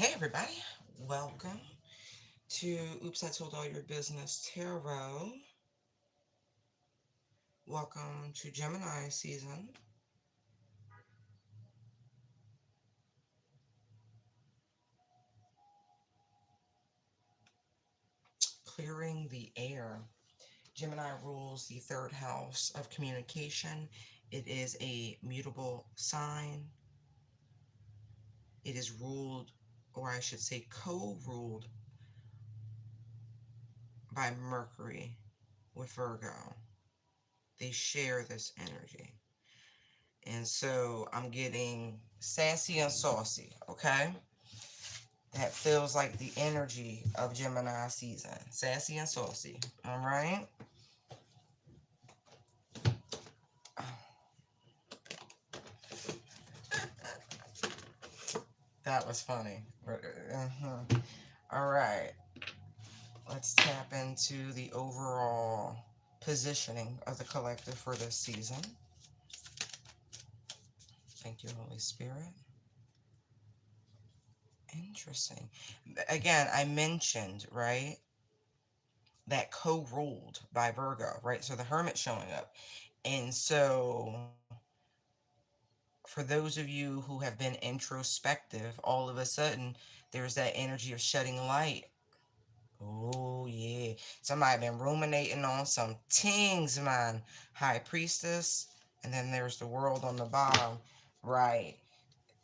Hey everybody, welcome to Oops, I Told All Your Business Tarot. Welcome to Gemini season. Clearing the air. Gemini rules the third house of communication. It is a mutable sign. It is ruled, or I should say co-ruled, by Mercury with Virgo. They share this energy. And so I'm getting sassy and saucy, okay? That feels like the energy of Gemini season. Sassy and saucy. All right? That was funny. All right. Let's tap into the overall positioning of the collective for this season. Thank you, Holy Spirit. Interesting. Again, I mentioned, right, that co-ruled by Virgo, right? So the Hermit showing up. And so for those of you who have been introspective, all of a sudden there's that energy of shedding light. Oh yeah. Somebody been ruminating on some things, man. High Priestess. And then there's the world on the bottom. Right.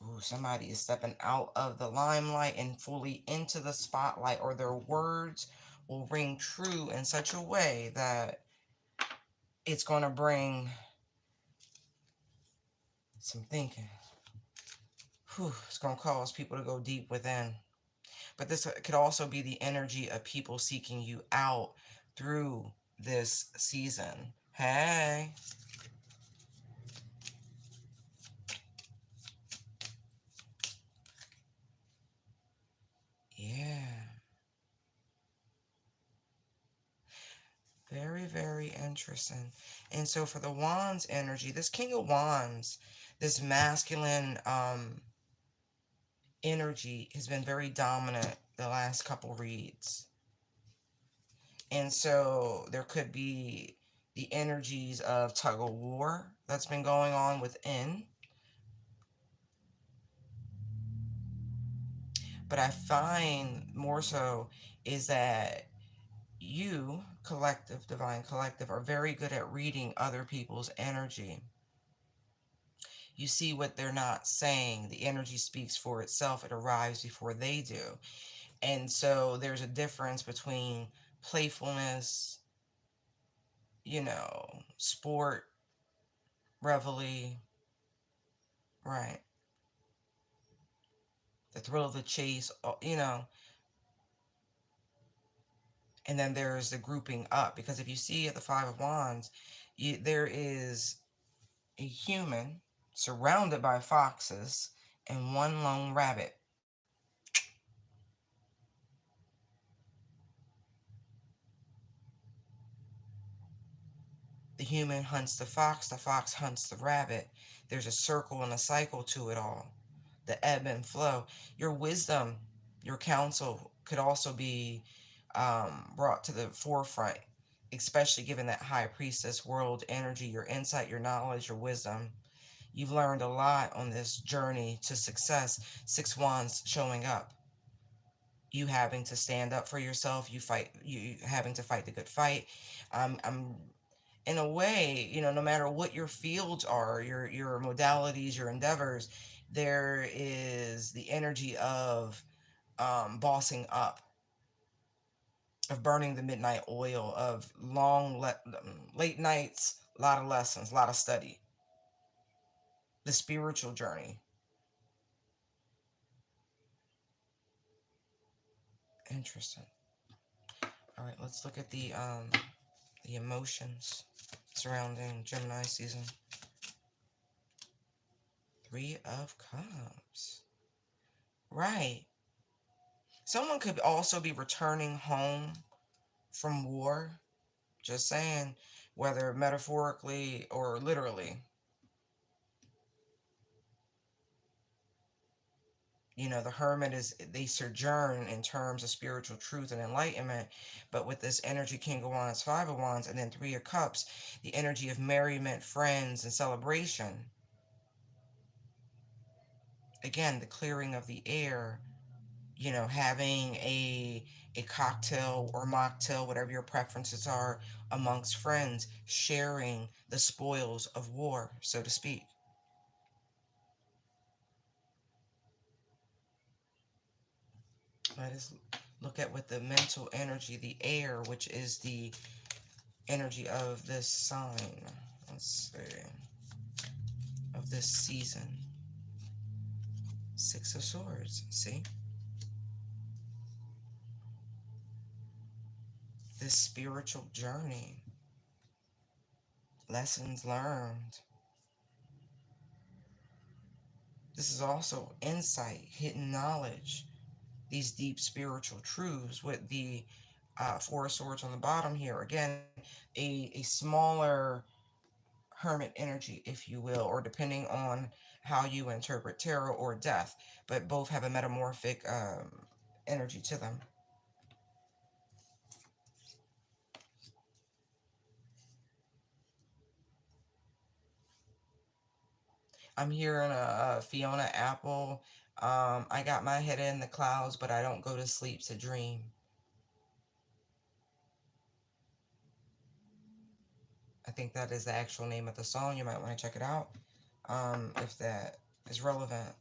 Ooh, somebody is stepping out of the limelight and fully into the spotlight, or their words will ring true in such a way that it's going to bring some thinking. It's going to cause people to go deep within. But this could also be the energy of people seeking you out through this season. Hey. Yeah. Very, very interesting. And so for the Wands energy, this King of Wands, this masculine energy has been very dominant the last couple reads. And so there could be the energies of tug of war that's been going on within. But I find more so is that you, collective, divine collective, are very good at reading other people's energy. You see what they're not saying. The energy speaks for itself. It arrives before they do. And so there's a difference between playfulness, sport, reveille, right? The thrill of the chase, and then there's the grouping up. Because if you see at the Five of Wands, there is a human surrounded by foxes and one lone rabbit. The human hunts the fox hunts the rabbit. There's a circle and a cycle to it all. The ebb and flow. Your wisdom, your counsel could also be brought to the forefront, especially given that high priestess world energy, your insight, your knowledge, your wisdom. You've learned a lot on this journey to success. Six wands showing up. You having to stand up for yourself. You having to fight the good fight. I'm in a way, no matter what your fields are, your modalities, your endeavors, there is the energy of bossing up, of burning the midnight oil, of late nights, a lot of lessons, a lot of study, the spiritual journey. Interesting. All right, let's look at the emotions surrounding Gemini season. Three of Cups. Right. Someone could also be returning home from war. Just saying, whether metaphorically or literally. The hermit is, they sojourn in terms of spiritual truth and enlightenment, but with this energy, King of Wands, Five of Wands, and then Three of Cups, the energy of merriment, friends, and celebration. Again, the clearing of the air, having a cocktail or mocktail, whatever your preferences are, amongst friends, sharing the spoils of war, so to speak. Let us look at with the mental energy, the air, which is the energy of this sign. Let's see. Of this season. Six of Swords. See? This spiritual journey. Lessons learned. This is also insight, hidden knowledge, these deep spiritual truths with the Four of Swords on the bottom here. Again, a smaller hermit energy, if you will, or depending on how you interpret tarot or death, but both have a metamorphic energy to them. I'm hearing a Fiona Apple. I got my head in the clouds, but I don't go to sleep to dream. I think that is the actual name of the song. You might want to check it out if that is relevant.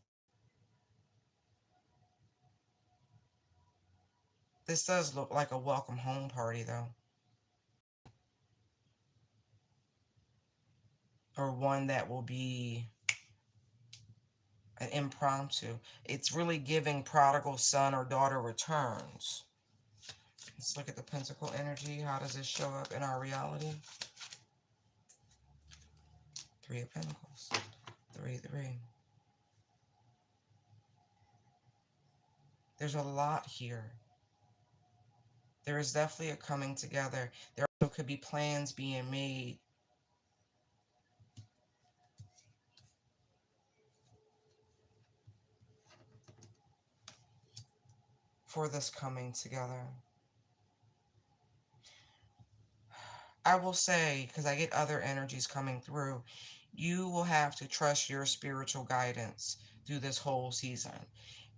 This does look like a welcome home party, though, or one that will be an impromptu. It's really giving prodigal son or daughter returns. Let's look at the pentacle energy. How does this show up in our reality? Three of Pentacles. Three, three. There's a lot here. There is definitely a coming together. There also could be plans being made for this coming together. I will say, because I get other energies coming through, you will have to trust your spiritual guidance through this whole season.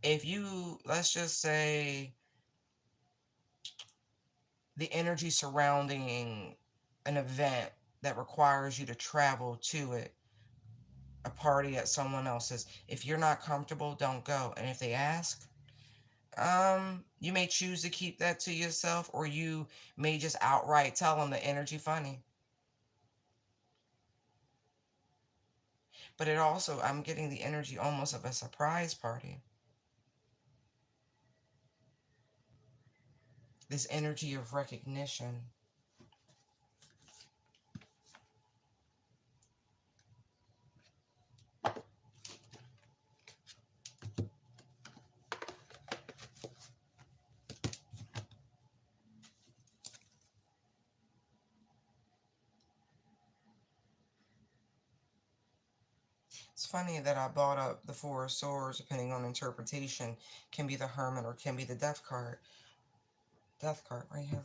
If you, let's just say, the energy surrounding an event that requires you to travel to it, a party at someone else's, if you're not comfortable, don't go. And if they ask, you may choose to keep that to yourself, or you may just outright tell them the energy funny. But it also, I'm getting the energy almost of a surprise party. This energy of recognition. It's funny that I brought up the Four of Swords, depending on interpretation, can be the Hermit or can be the Death card. Death card right here.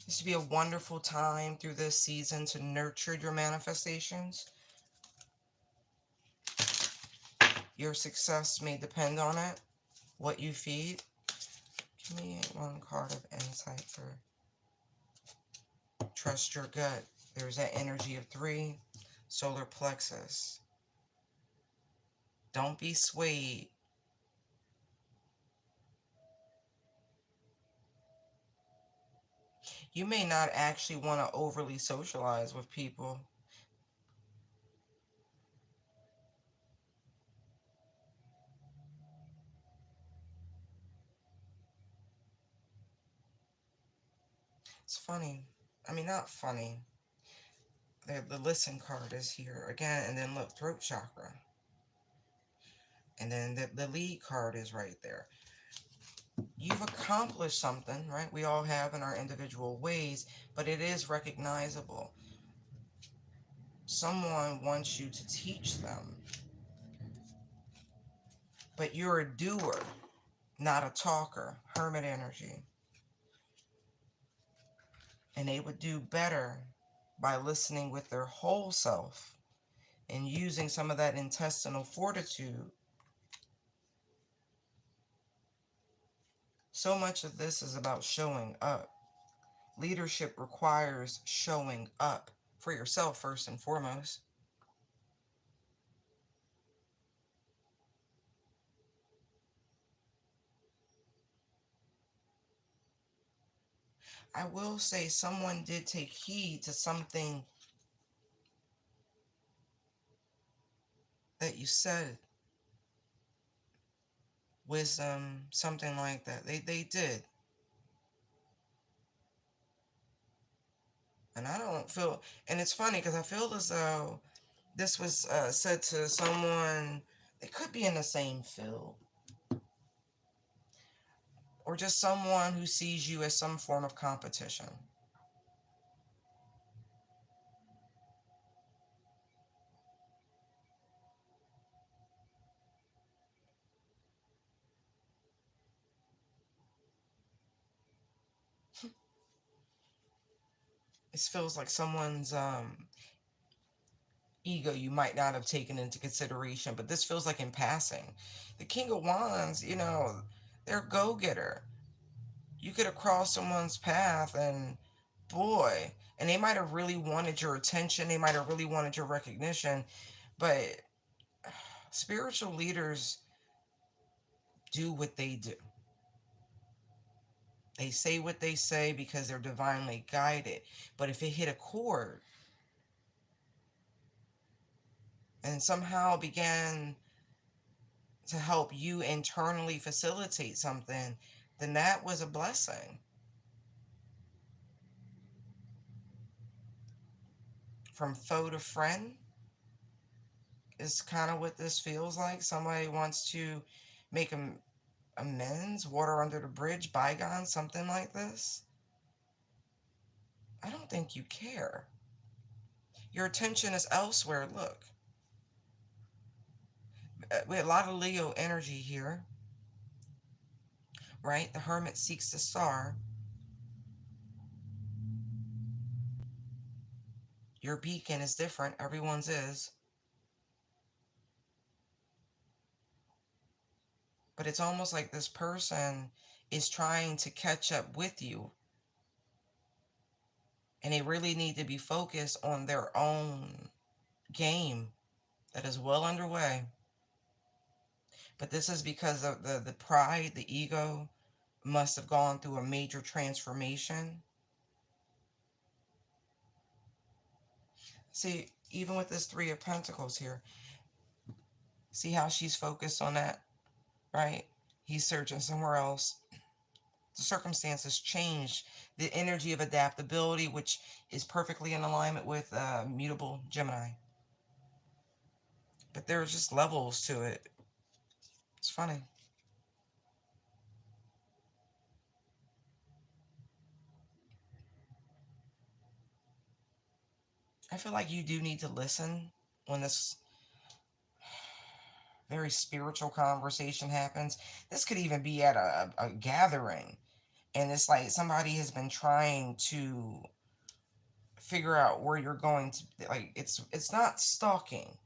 This would be a wonderful time through this season to nurture your manifestations. Your success may depend on it, what you feed. Give me one card of insight for trust your gut. There's that energy of three, solar plexus. Don't be swayed. You may not actually want to overly socialize with people. It's funny. I mean, not funny. The listen card is here again, and then look, throat chakra. And then the lead card is right there. You've accomplished something, right? We all have in our individual ways, but it is recognizable. Someone wants you to teach them, but you're a doer, not a talker. Hermit energy. And they would do better by listening with their whole self and using some of that intestinal fortitude. So much of this is about showing up. Leadership requires showing up for yourself first and foremost. I will say someone did take heed to something that you said. Wisdom, something like that. They did. And I don't feel, and it's funny because I feel as though this was said to someone, they could be in the same field, or just someone who sees you as some form of competition. It feels like someone's ego you might not have taken into consideration, but this feels like in passing. The King of Wands, they're a go getter. You could have crossed someone's path, and boy, and they might have really wanted your attention, they might have really wanted your recognition, but spiritual leaders do what they do. They say what they say because they're divinely guided. But if it hit a chord and somehow began to help you internally facilitate something, then that was a blessing. From foe to friend is kind of what this feels like. Somebody wants to make amends, water under the bridge, bygone, something like this. I don't think you care. Your attention is elsewhere. Look, we have a lot of Leo energy here, right? The hermit seeks the star. Your beacon is different. Everyone's is. But it's almost like this person is trying to catch up with you. And they really need to be focused on their own game that is well underway. But this is because of the pride, the ego must have gone through a major transformation. See, even with this Three of Pentacles here, see how she's focused on that, right? He's searching somewhere else. The circumstances change. The energy of adaptability, which is perfectly in alignment with mutable Gemini. But there's just levels to it. It's funny. I feel like you do need to listen when this very spiritual conversation happens. This could even be at a gathering. And it's like somebody has been trying to figure out where you're going to, like, it's not stalking.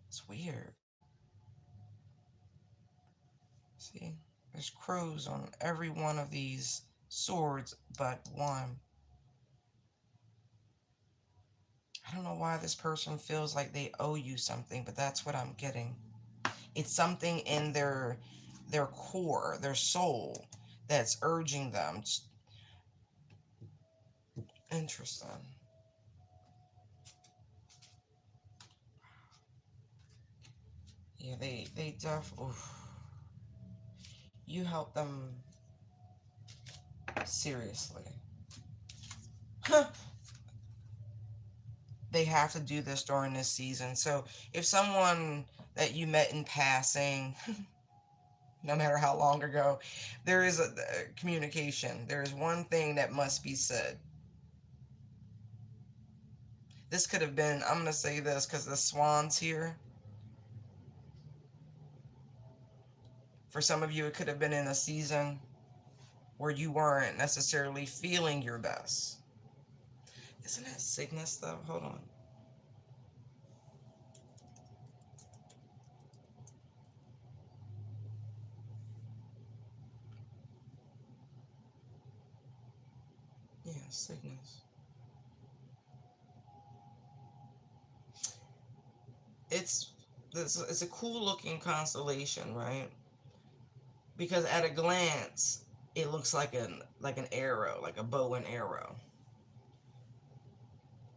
It's weird. See, there's crows on every one of these swords but one. I don't know why this person feels like they owe you something, but that's what I'm getting. It's something in their core, their soul, that's urging them. It's interesting. Yeah, they def. Oof. You help them seriously. They have to do this during this season. So if someone that you met in passing, no matter how long ago, there is a communication. There is one thing that must be said. This could have been, I'm going to say this because the swan's here. For some of you, it could have been in a season where you weren't necessarily feeling your best. Isn't that Cygnus though? Hold on. Yeah, Cygnus. It's it's a cool looking constellation, right? Because at a glance, it looks like an arrow, like a bow and arrow.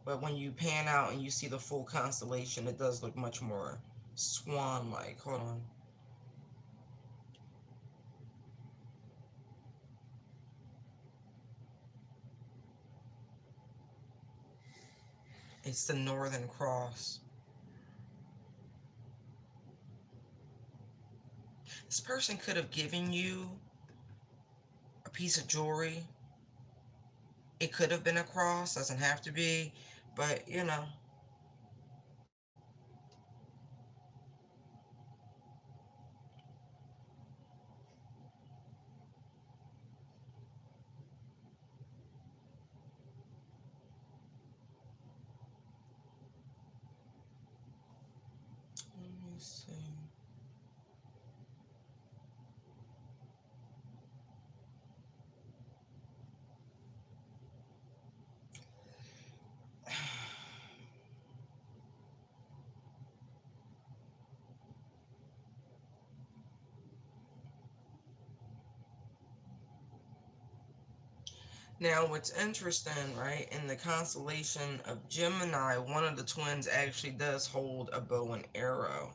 But when you pan out and you see the full constellation, it does look much more swan-like. Hold on. It's the Northern Cross. This person could have given you a piece of jewelry. It could have been a cross, doesn't have to be, but you know. Let me see. Now, what's interesting, right, in the constellation of Gemini, one of the twins actually does hold a bow and arrow.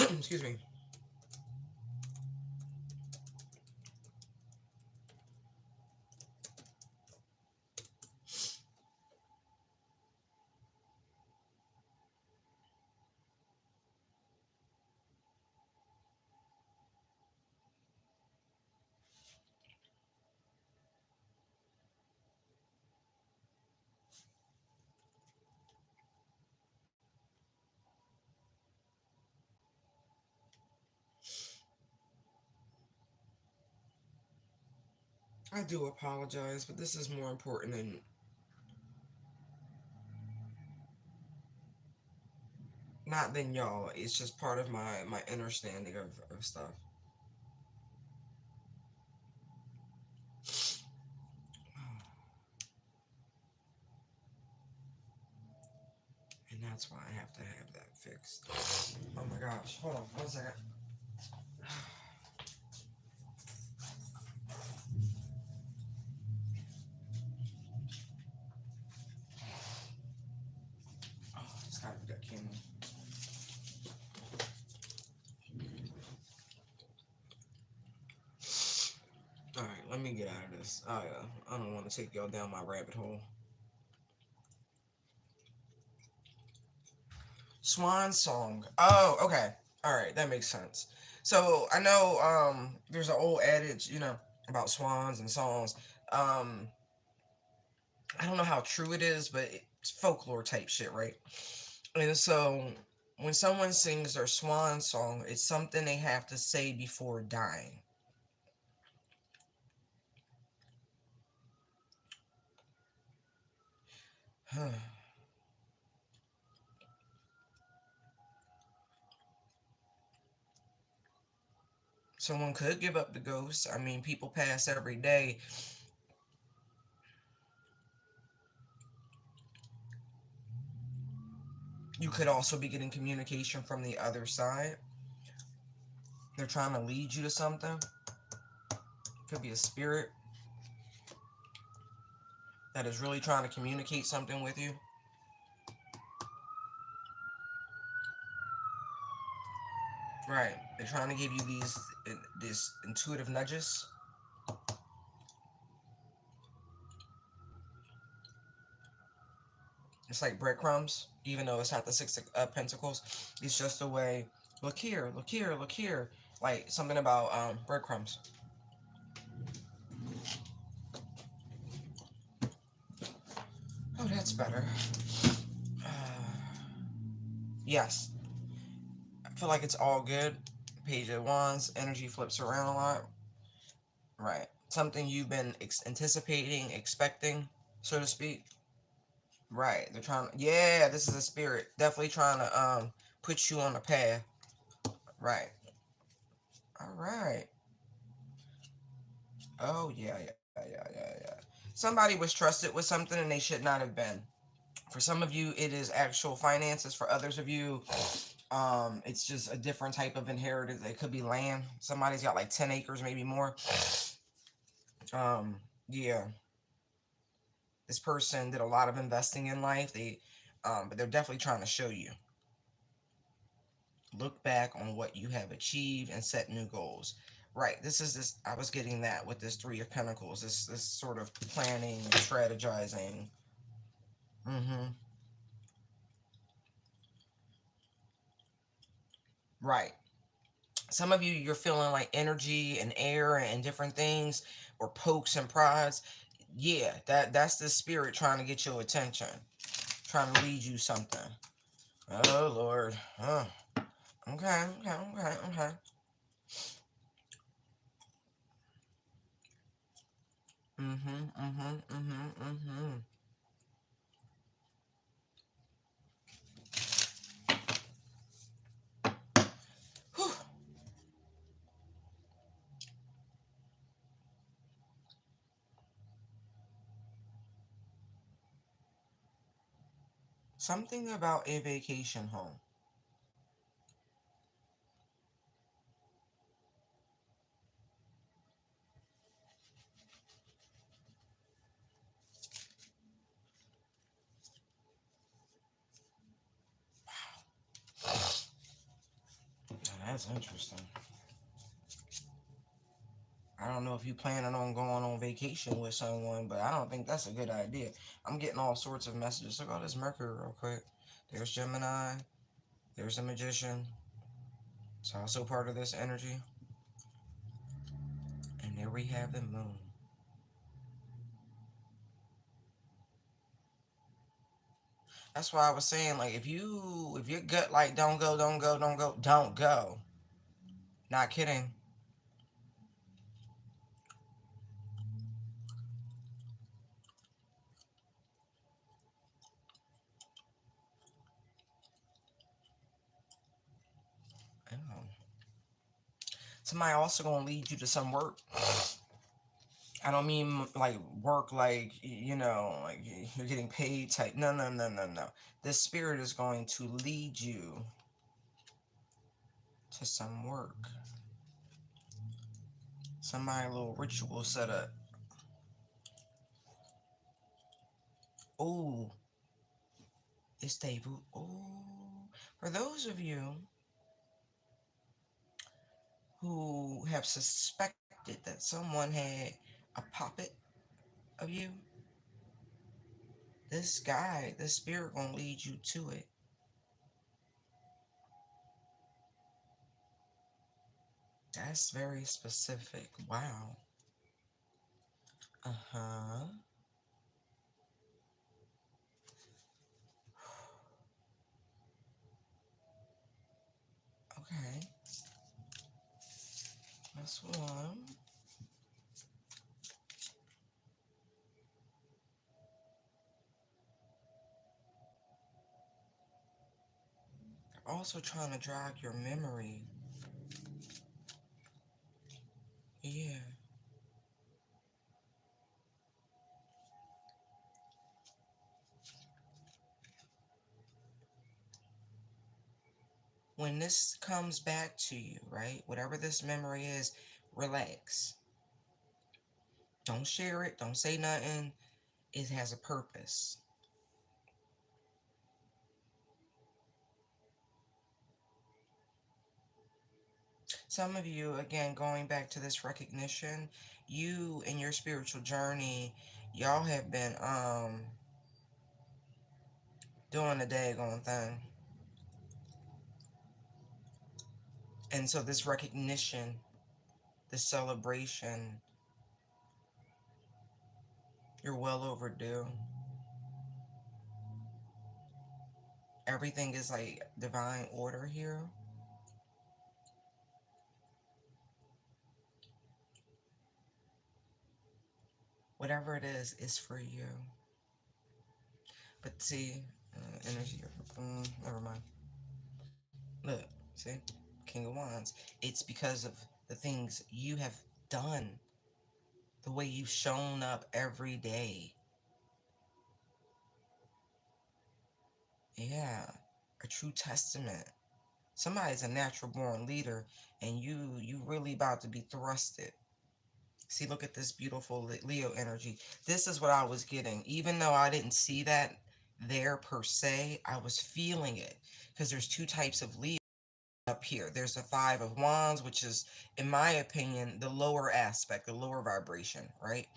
Excuse me. I do apologize, but this is more important than not than y'all. It's just part of my understanding of stuff. And that's why I have to have that fixed. Oh my gosh. Hold on 1 second. Let me get out of this. I don't want to take y'all down my rabbit hole. Swan song. Oh, okay. All right, that makes sense. So I know there's an old adage, about swans and songs. Um, I don't know how true it is, but it's folklore type shit, right? And so when someone sings their swan song, it's something they have to say before dying. Someone could give up the ghost. I mean, people pass every day. You could also be getting communication from the other side. They're trying to lead you to something. Could be a spirit that is really trying to communicate something with you. Right. They're trying to give you these intuitive nudges. It's like breadcrumbs, even though it's not the six of pentacles. It's just a way. Look here, look here, look here. Like something about breadcrumbs. Oh, that's better. Yes, I feel like it's all good. Page of Wands, energy flips around a lot. Right. Something you've been anticipating, expecting, so to speak. Right. They're trying to, yeah, this is a spirit. Definitely trying to put you on a path. Right. All right. Oh yeah, yeah. Somebody was trusted with something and they should not have been. For some of you, it is actual finances. For others of you, it's just a different type of inheritance. It could be land. Somebody's got like 10 acres, maybe more. Um, yeah, this person did a lot of investing in life. But they're definitely trying to show you. Look back on what you have achieved and set new goals. Right. This is this. I was getting that with this Three of Pentacles. This sort of planning, strategizing. Mm-hmm. Right. Some of you, you're feeling like energy and air and different things, or pokes and prods. Yeah, that's the spirit trying to get your attention, trying to lead you something. Oh Lord. Okay, okay, okay, okay. Mm-hmm, mm-hmm, mm-hmm, mm-hmm. Whew. Something about a vacation home. Now, that's interesting. I don't know if you planning on going on vacation with someone, but I don't think that's a good idea. I'm getting all sorts of messages. Look at this Mercury real quick. There's Gemini. There's the Magician. It's also part of this energy. And there we have the Moon. That's why I was saying, like, if your gut like don't go, don't go, don't go, don't go. Not kidding. Oh. Somebody also gonna lead you to some work. I don't mean like work like like you're getting paid type. No, no, no, no, no. This spirit is going to lead you to some work. Somebody a little ritual set up. Oh, it's David. Oh, for those of you who have suspected that someone had a puppet of you, this guy, this spirit gonna lead you to it. That's very specific. Wow. Uh-huh. Okay. That's one. Also trying to drag your memory. Yeah. When this comes back to you, right? Whatever this memory is, relax. Don't share it. Don't say nothing. It has a purpose. Some of you, again, going back to this recognition, you in your spiritual journey, y'all have been doing the daggone thing. And so this recognition, this celebration, you're well overdue. Everything is like divine order here. Whatever it is for you. But see, energy, never mind. Look, see, King of Wands. It's because of the things you have done, the way you've shown up every day. Yeah, a true testament. Somebody's a natural born leader, and you really about to be thrusted. See, look at this beautiful Leo energy. This is what I was getting. Even though I didn't see that there per se, I was feeling it because there's two types of Leo up here. There's the Five of Wands, which is, in my opinion, the lower aspect, the lower vibration, right?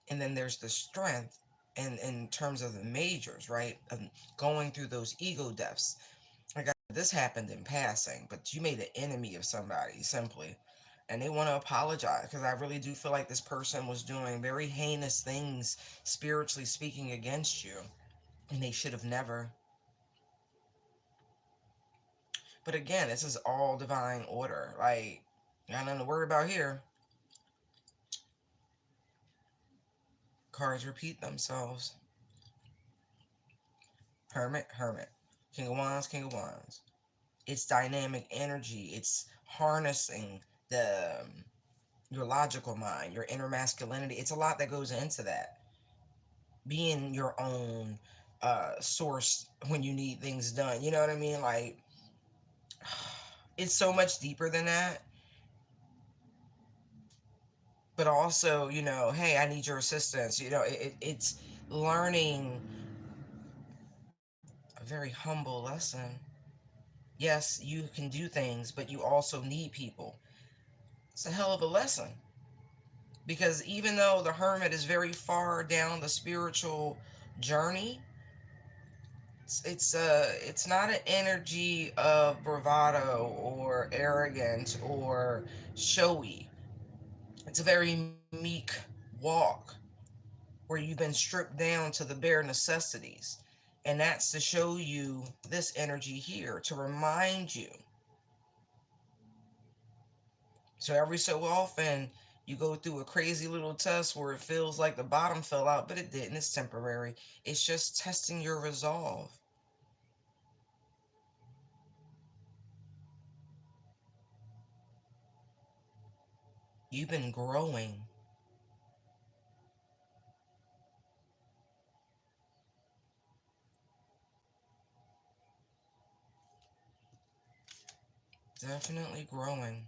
And then there's the strength in terms of the majors, right? Of going through those ego deaths. Like this happened in passing, but you made an enemy of somebody simply. And they want to apologize because I really do feel like this person was doing very heinous things, spiritually speaking, against you. And they should have never. But again, this is all divine order. Like, got nothing to worry about here. Cards repeat themselves. Hermit, Hermit. King of Wands, King of Wands. It's dynamic energy. It's harnessing the your logical mind, your inner masculinity. It's a lot that goes into that. Being your own source when you need things done. You know what I mean? Like, it's so much deeper than that. But also, hey, I need your assistance. It's learning a very humble lesson. Yes, you can do things, but you also need people. It's a hell of a lesson. Because even though the hermit is very far down the spiritual journey, it's not an energy of bravado or arrogance or showy. It's a very meek walk where you've been stripped down to the bare necessities. And that's to show you this energy here, to remind you. So every so often, you go through a crazy little test where it feels like the bottom fell out, but it didn't. It's temporary. It's just testing your resolve. You've been growing. Definitely growing.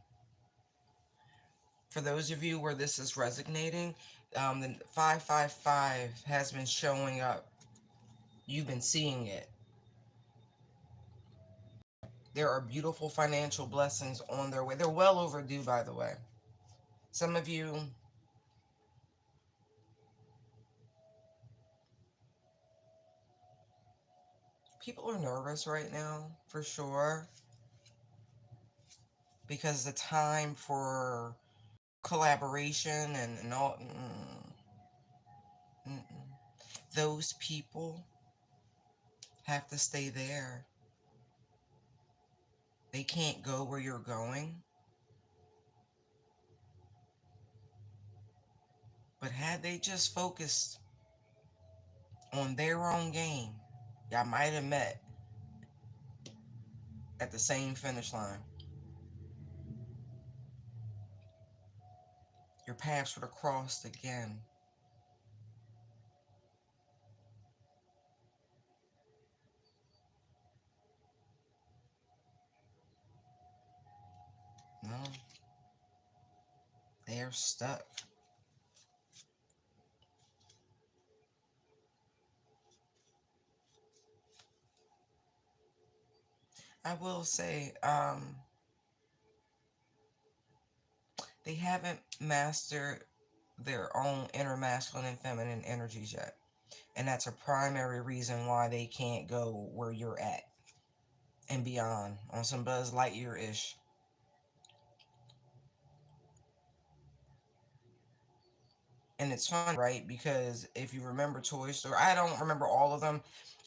For those of you where this is resonating, the 555 has been showing up. You've been seeing it. There are beautiful financial blessings on their way. They're well overdue, by the way. Some of you, People are nervous right now, for sure, because the time for collaboration and all, those people have to stay there. They can't go where you're going. But had they just focused on their own game, y'all might have met at the same finish line. Your paths would have crossed again. No, they're stuck. I will say, they haven't mastered their own inner masculine and feminine energies yet. And that's a primary reason why they can't go where you're at and beyond on some Buzz Lightyear ish. And it's funny, right? Because if you remember Toy Story, I don't remember all of them,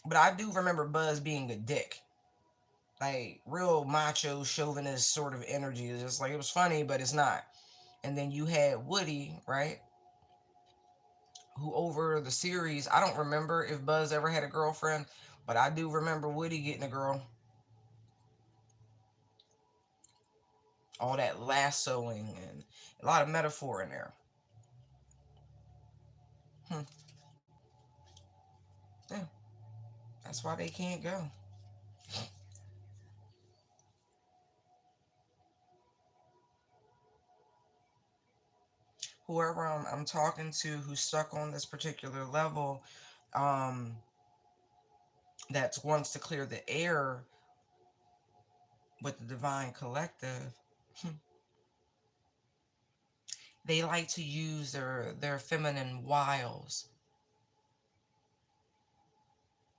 but I do remember Buzz being a dick. Like, real macho, chauvinist sort of energy. It's just like, it was funny, but it's not. And then you had Woody, right? Who over the series, I don't remember if Buzz ever had a girlfriend, but I do remember Woody getting a girl. All that lassoing and a lot of metaphor in there. Hmm. Yeah, that's why they can't go. Whoever I'm talking to who's stuck on this particular level, um, that wants to clear the air with the divine collective, they like to use their feminine wiles.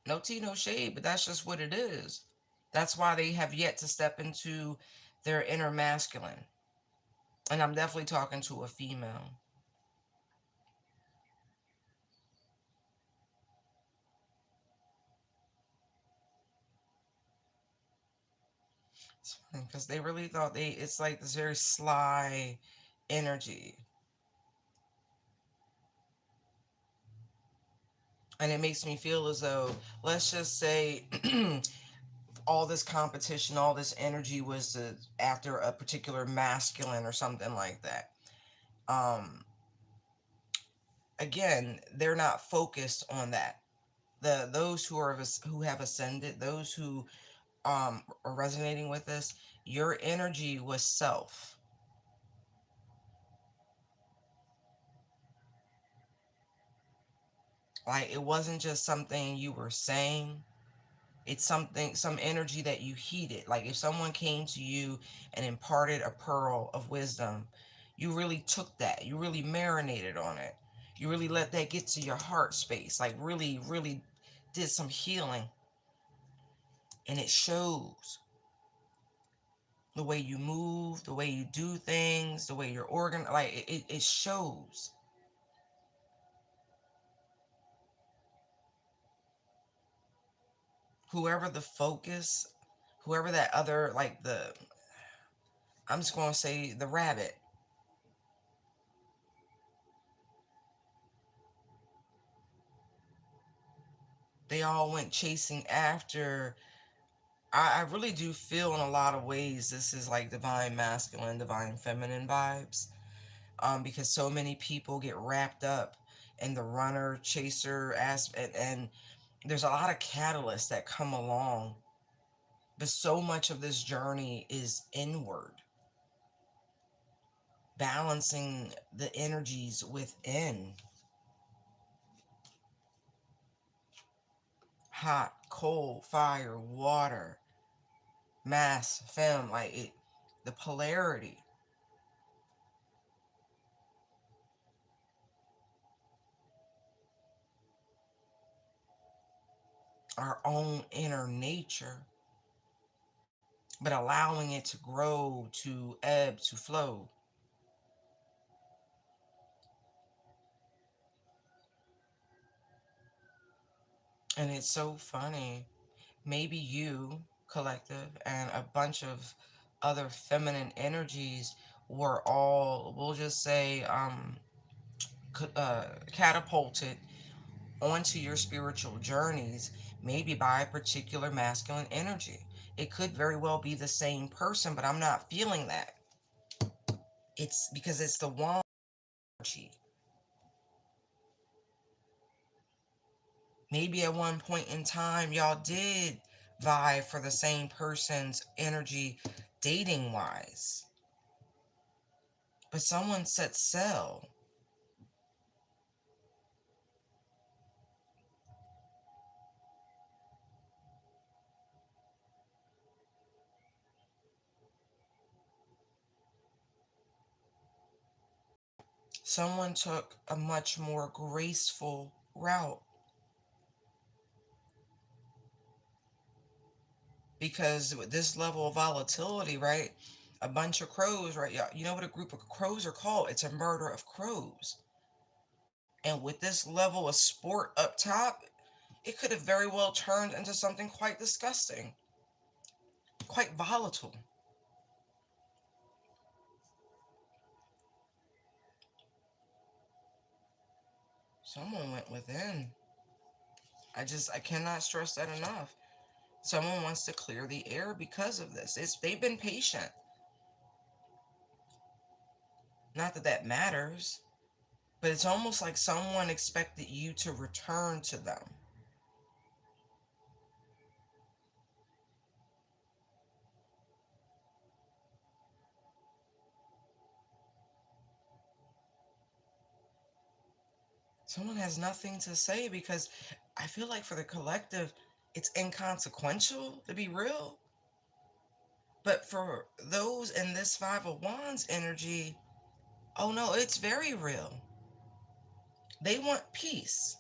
No tea, no shade, but that's just what it is. That's why they have yet to step into their inner masculine. And I'm definitely talking to a female. It's funny because they really thought it's like this very sly energy. And it makes me feel as though, let's just say, all this competition, all this energy was after a particular masculine or something like that. Um, Again, they're not focused on that. Those who have ascended, those who are resonating with this, your energy was self. Like, it wasn't just something you were saying. It's something, some energy that you heeded. Like, if someone came to you and imparted a pearl of wisdom, you really took that. You really marinated on it. You really let that get to your heart space. Like, really, really did some healing. And it shows the way you move, the way you do things, the way you're like it shows. Whoever the focus, whoever that other, like I'm just going to say the rabbit, they all went chasing after. I really do feel in a lot of ways this is like divine masculine, divine feminine vibes. Because so many people get wrapped up in the runner chaser aspect, and there's a lot of catalysts that come along, but so much of this journey is inward, balancing the energies within. Hot, cold, fire, water, mass, fem, like it, the polarity. our own inner nature, but allowing it to grow, to ebb, to flow. And it's so funny. Maybe you, collective, and a bunch of other feminine energies were all, we'll just say, catapulted onto your spiritual journeys, maybe by a particular masculine energy. It could very well be the same person, but I'm not feeling that. It's because it's the one energy. Maybe at one point in time, y'all did vie for the same person's energy dating wise, but someone set sail. Someone took a much more graceful route because with this level of volatility, right? A bunch of crows, right? You know what a group of crows are called? It's a murder of crows. And with this level of sport up top, it could have very well turned into something quite disgusting, quite volatile. Someone went within. I cannot stress that enough. Someone wants to clear the air because of this. They've been patient. Not that that matters, but it's almost like someone expected you to return to them. Someone has nothing to say because I feel like for the collective, it's inconsequential to be real. But for those in this Five of Wands energy, oh no, it's very real. They want peace.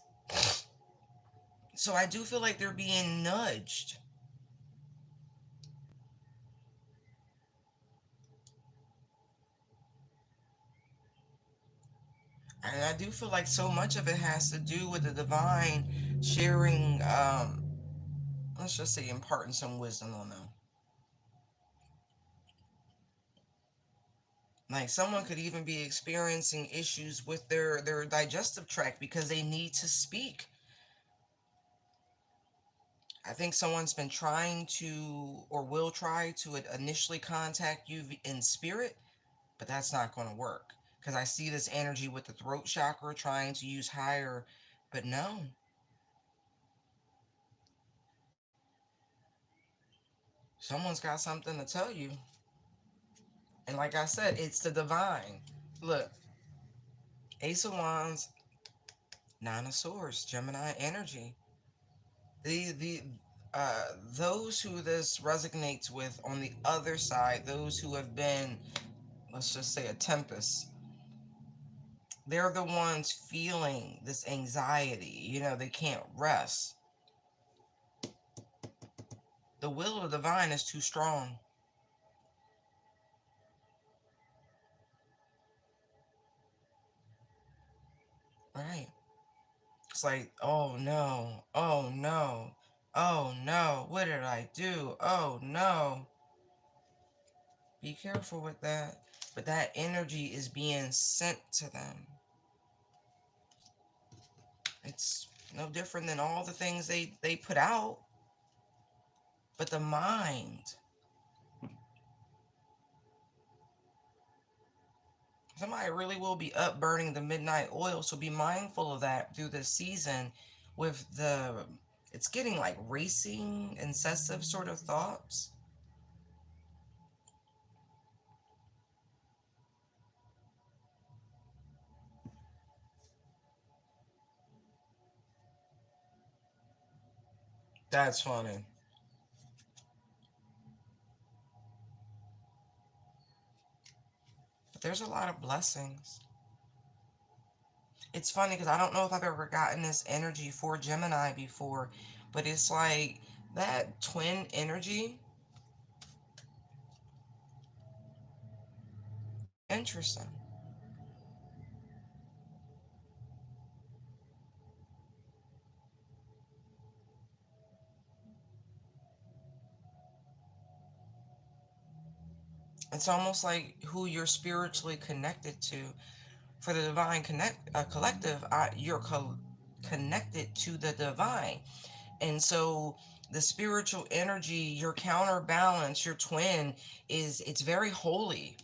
So I do feel like they're being nudged. And I do feel like so much of it has to do with the divine sharing, let's just say imparting some wisdom on them. Like someone could even be experiencing issues with their digestive tract because they need to speak. I think someone's been trying to or will try to initially contact you in spirit, but that's not going to work because I see this energy with the throat chakra trying to use higher, but no, someone's got something to tell you. And like I said, it's the divine. Look, Ace of Wands, Nine of Swords, Gemini energy. Those who this resonates with on the other side, those who have been, let's just say, a tempest, they're the ones feeling this anxiety. They can't rest. The will of the divine is too strong. Right? It's like, oh no, oh no, oh no, what did I do? Oh no. Be careful with that. But that energy is being sent to them. It's no different than all the things they put out. But the mind, somebody really will be up burning the midnight oil. So be mindful of that through this season with it's getting like racing, incessive sort of thoughts. That's funny. But there's a lot of blessings. It's funny because I don't know if I've ever gotten this energy for Gemini before, But it's like that twin energy, interesting. It's almost like who you're spiritually connected to. For the divine collective, you're connected to the divine. And so the spiritual energy, your counterbalance, your twin, it's very holy.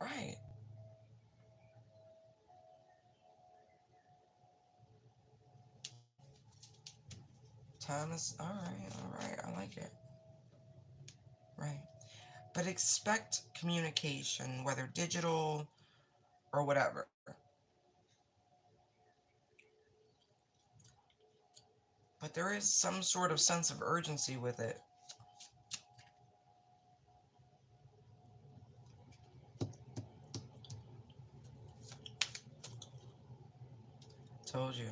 Right. Time is all right, all right. I like it. Right. But expect communication, whether digital or whatever. But there is some sort of sense of urgency with it. Told you.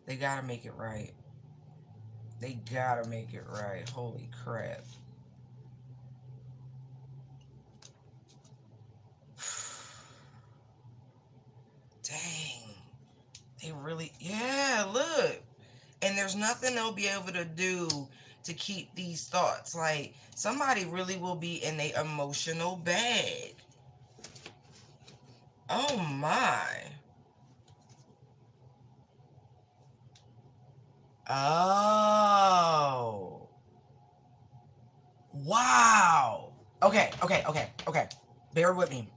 They gotta make it right. They gotta make it right. Holy crap. Dang. They really, yeah, look. And there's nothing they'll be able to do to keep these thoughts. Like, somebody really will be in a emotional bag. Oh my. Oh. Wow. Okay, okay, okay, okay. Bear with me.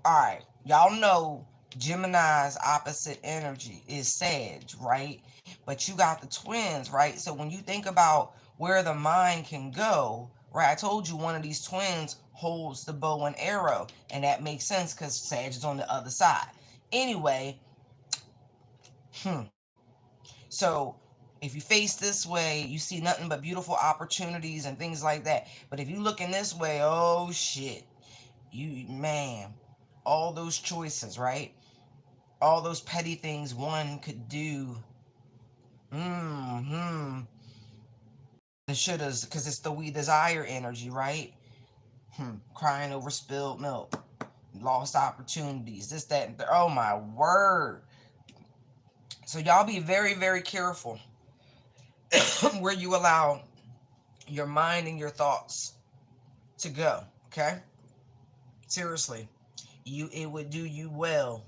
All right. Y'all know Gemini's opposite energy is Sag, right? But you got the twins, right? So when you think about where the mind can go, right? I told you one of these twins holds the bow and arrow, and that makes sense because Sag is on the other side. Anyway, hmm. So if you face this way, you see nothing but beautiful opportunities and things like that. But if you look in this way, oh shit, you man, all those choices, right? All those petty things one could do. Hmm. The shouldas, because it's the we desire energy, right? Crying over spilled milk, lost opportunities, this, that, and oh my word. So y'all be very, very careful where you allow your mind and your thoughts to go. Okay? Seriously. It would do you well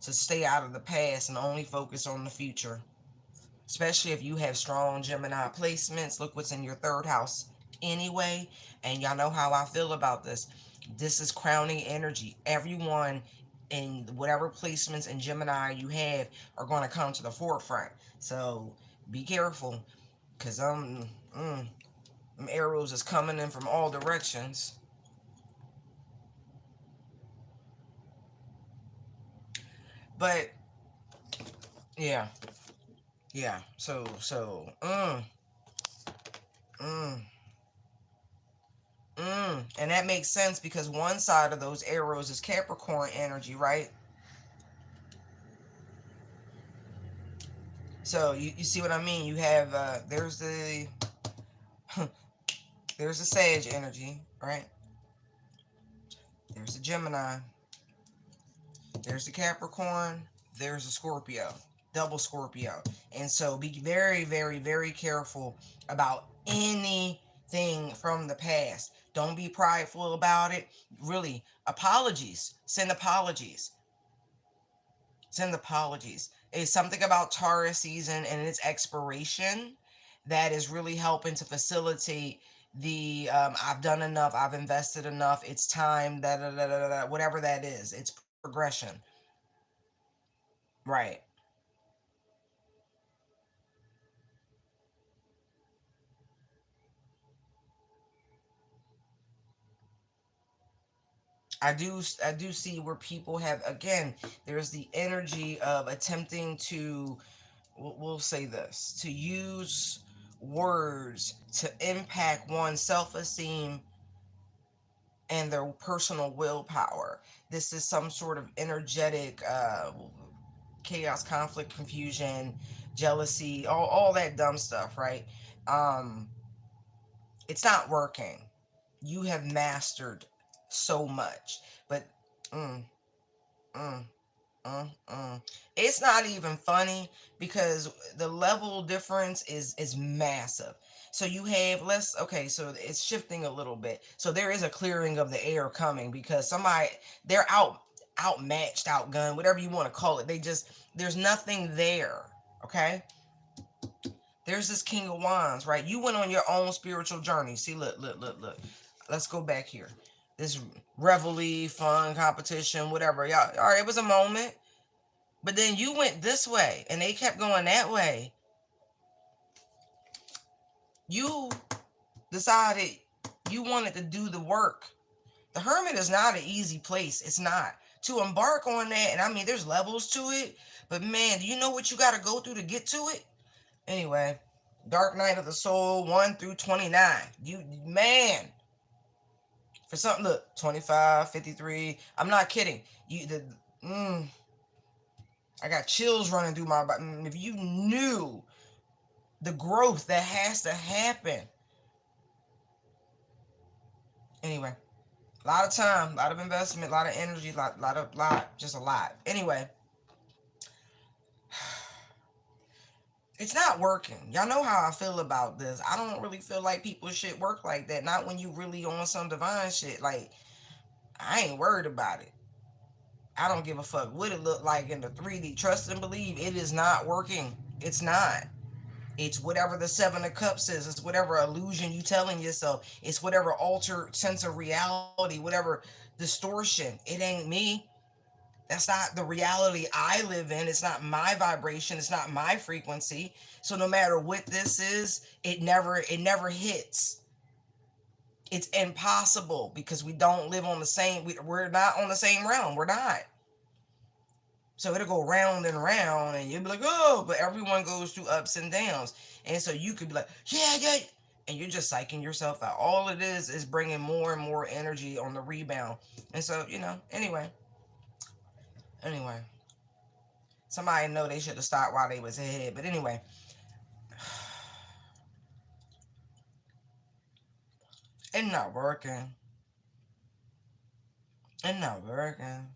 to stay out of the past and only focus on the future. Especially if you have strong Gemini placements. Look what's in your third house anyway. And y'all know how I feel about this. This is crowning energy. Everyone in whatever placements in Gemini you have are going to come to the forefront. So be careful because them arrows is coming in from all directions. But yeah, yeah. Mm, and that makes sense because one side of those arrows is Capricorn energy, right? So you see what I mean? You have there's the Sage energy, right? There's the Gemini, there's the Capricorn, there's the Scorpio, double Scorpio. And so be very, very, very careful about anything from the past. Don't be prideful about it. Really, apologies. Send apologies. Send apologies. It's something about Taurus season and its expiration that is really helping to facilitate the I've done enough, I've invested enough, it's time, whatever that is. It's progression. Right. I do see where people have again. There's the energy of attempting to we'll say this to use words to impact one's self-esteem and their personal willpower. This is some sort of energetic chaos, conflict, confusion, jealousy, all that dumb stuff, right? Um, it's not working. You have mastered so much, but mm, mm, it's not even funny because the level difference is massive. So you have less. Okay, so it's shifting a little bit. So there is a clearing of the air coming because somebody, they're outmatched, outgunned, whatever you want to call it. They just, there's nothing there. Okay, there's this King of Wands, right? You went on your own spiritual journey. See, look. Let's go back here. This reveille, fun, competition, whatever. Y'all, all right, it was a moment. But then you went this way and they kept going that way. You decided you wanted to do the work. The Hermit is not an easy place. It's not. To embark on that, and I mean, there's levels to it, but man, do you know what you got to go through to get to it? Anyway, Dark Night of the Soul 1 through 29. You, man, for something, look, 25, 53. I'm not kidding. Mm, I got chills running through my body. If you knew the growth that has to happen. Anyway, a lot of time, a lot of investment, a lot of energy, just a lot. Anyway, it's not working. Y'all know how I feel about this. I don't really feel like people's shit work like that. Not when you really on some divine shit. Like, I ain't worried about it. I don't give a fuck what it look like in the 3D. Trust and believe it is not working. It's not. It's whatever the Seven of Cups is. It's whatever illusion you telling yourself. It's whatever altered sense of reality, whatever distortion. It ain't me. That's not the reality I live in. It's not my vibration. It's not my frequency. So no matter what this is, it never hits. It's impossible because we don't live on the same. We're not on the same realm. We're not. So it'll go round and round, and you'll be like, oh, but everyone goes through ups and downs. And so you could be like, yeah, yeah. And you're just psyching yourself out. All it is bringing more and more energy on the rebound. And so, anyway, somebody know they should have stopped while they was ahead. But anyway, it's not working. It's not working.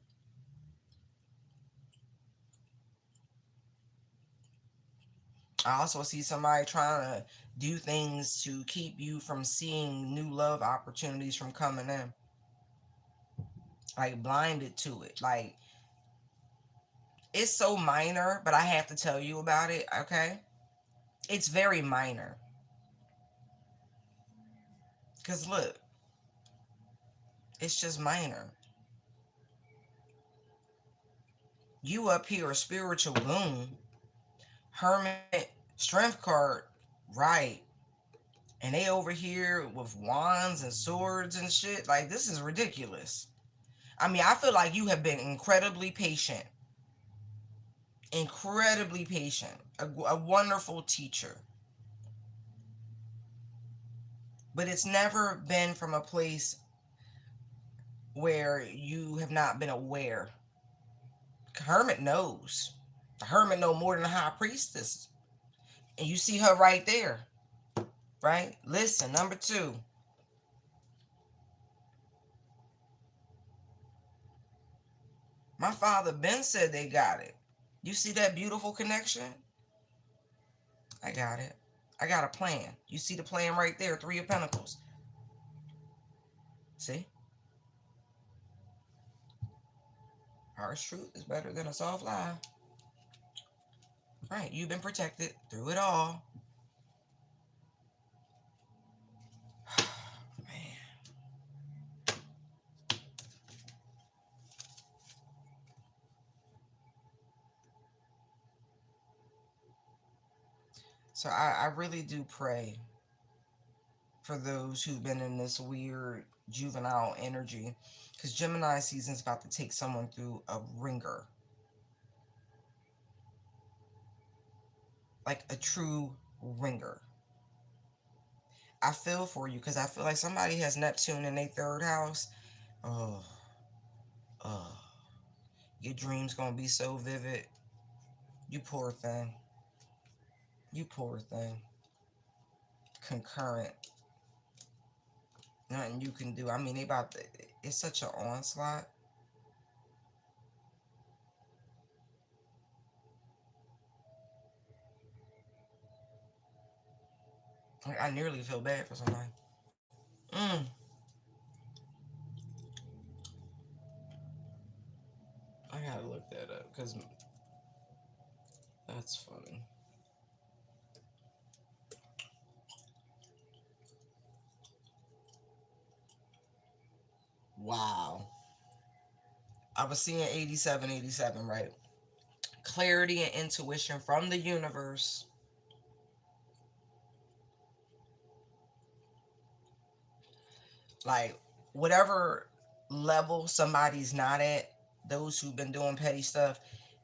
I also see somebody trying to do things to keep you from seeing new love opportunities from coming in. Like blinded to it. Like it's so minor, but I have to tell you about it, okay? It's very minor. Cause look, it's just minor. You up here a spiritual goon, hermit, strength card, right? And they over here with wands and swords and shit. Like this is ridiculous. I mean, I feel like you have been incredibly patient, a wonderful teacher. But it's never been from a place where you have not been aware. Hermit knows. The hermit know more than the high priestess. And you see her right there, right? Listen, number two. My father Ben said they got it. You see that beautiful connection? I got it. I got a plan. You see the plan right there, Three of Pentacles. See? Harsh truth is better than a soft lie. Right, you've been protected through it all. Man. So I really do pray for those who've been in this weird juvenile energy. Because Gemini season is about to take someone through a ringer. Like a true ringer. I feel for you because I feel like somebody has Neptune in their third house Oh, oh. Your dreams gonna be so vivid. You poor thing. You poor thing. Concurrent. Nothing you can do. I mean, they about to, it's such an onslaught. I nearly feel bad for somebody. Mm, I gotta look that up because that's funny. Wow. I was seeing 87, 87, right? Clarity and intuition from the universe. Like, whatever level somebody's not at, those who've been doing petty stuff,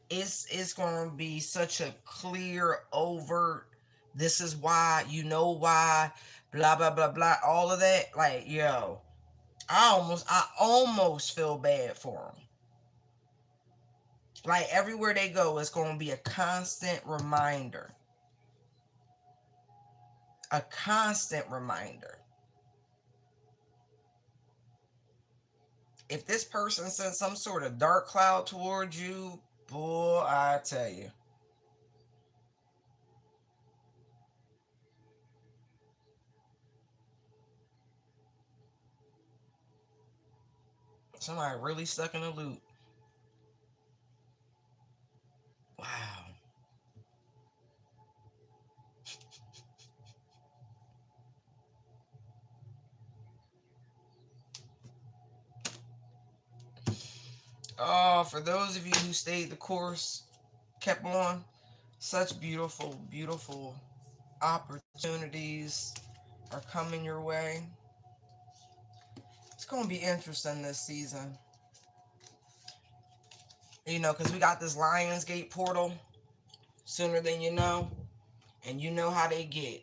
it's going to be such a clear, overt, this is why, you know why, blah, blah, blah, blah, all of that. Like, yo, I almost feel bad for them. Like, everywhere they go, it's going to be a constant reminder. A constant reminder. If this person sends some sort of dark cloud towards you, boy, I tell you, somebody really stuck in a loop. Wow. Oh, for those of you who stayed the course, kept on, such beautiful, beautiful opportunities are coming your way. It's going to be interesting this season, because we got this Lionsgate portal sooner than you know, and you know how they get.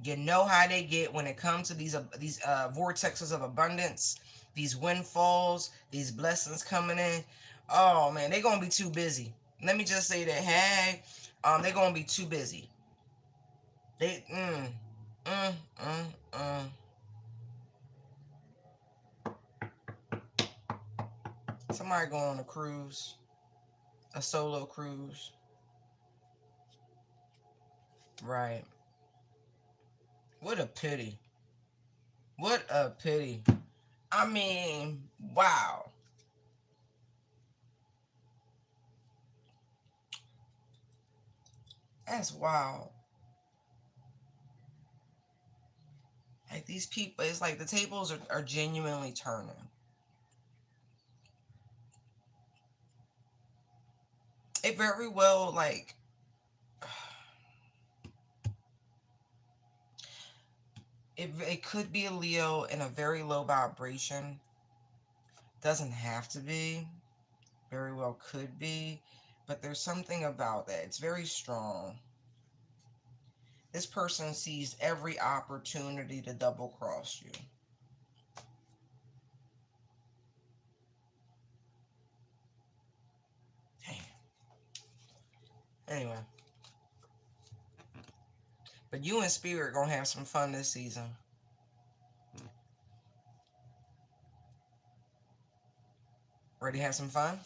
You know how they get when it comes to these vortexes of abundance, these windfalls, these blessings coming in. Oh man, they're gonna be too busy. Let me just say that. Hey, they're gonna be too busy. They mm, mm, mm. Somebody going on a cruise, a solo cruise, right? What a pity. What a pity. I mean, wow. That's wild. Like these people, it's like the tables are genuinely turning. It very well, like, it could be a Leo in a very low vibration. Doesn't have to be. Very well could be. But there's something about that. It's very strong. This person sees every opportunity to double cross you. Damn. Anyway, but you and Spirit gonna have some fun this season. Ready to have some fun?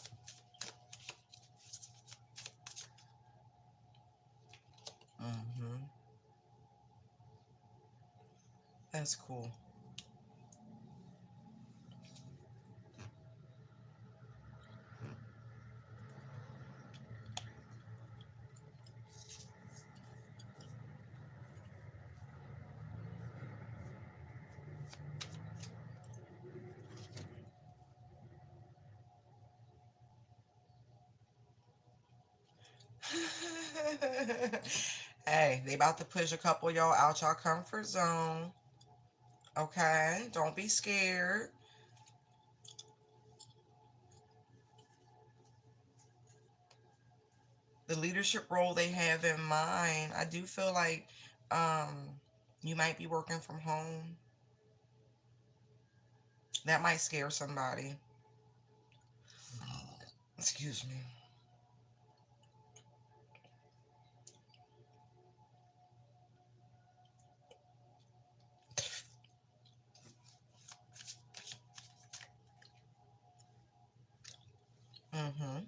Mm-hmm. That's cool. Hey, they about to push a couple of y'all out y'all comfort zone. Okay, don't be scared. The leadership role they have in mind, I do feel like um you might be working from home. That might scare somebody. Excuse me. Mm-hmm.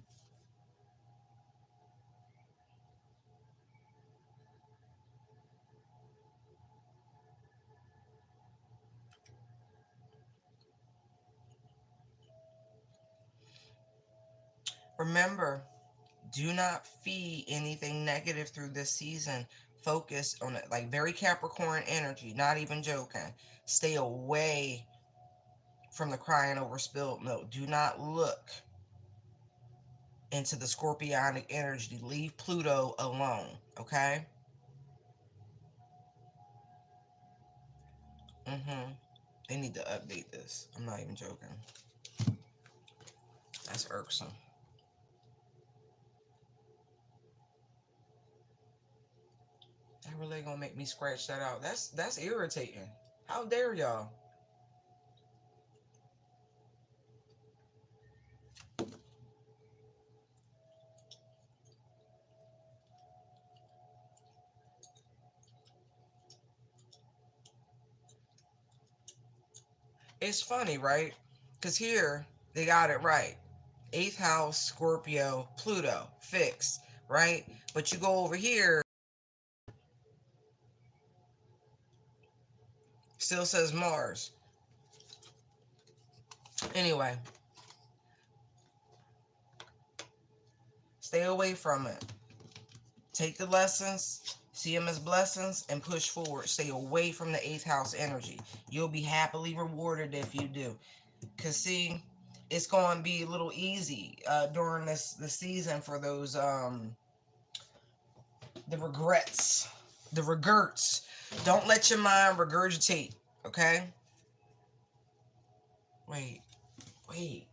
Remember, do not feed anything negative through this season. Focus on it, like very Capricorn energy, not even joking. Stay away from the crying over spilled milk. Do not look into the scorpionic energy. Leave Pluto alone, okay? Mm-hmm. They need to update this. I'm not even joking. That's irksome. That really gonna make me scratch that out. That's irritating. How dare y'all? It's funny, right? Because here they got it right. Eighth house, Scorpio, Pluto, fixed, right? But you go over here, still says Mars. Anyway, stay away from it. Take the lessons, see them as blessings, and push forward. Stay away from the eighth house energy. You'll be happily rewarded if you do. Cause see, it's going to be a little easy during this season for those the regrets, the regrets. Don't let your mind regurgitate. Okay. Wait, wait,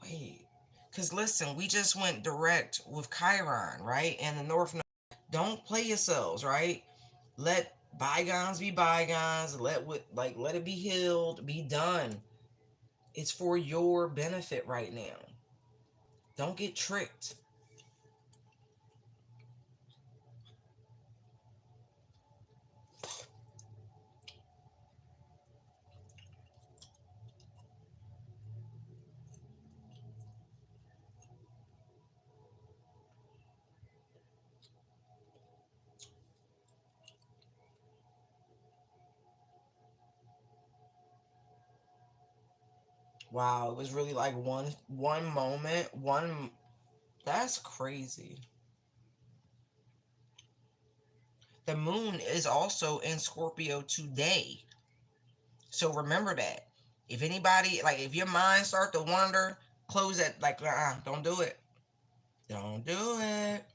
wait. Cause listen, we just went direct with Chiron, right? And the North Node. Don't play yourselves, right? Let bygones be bygones. Let it be healed. Be done. It's for your benefit right now. Don't get tricked. Wow, it was really like one moment, one. That's crazy. The moon is also in Scorpio today. So remember that. If anybody like if your mind start to wander, close that like don't do it. Don't do it.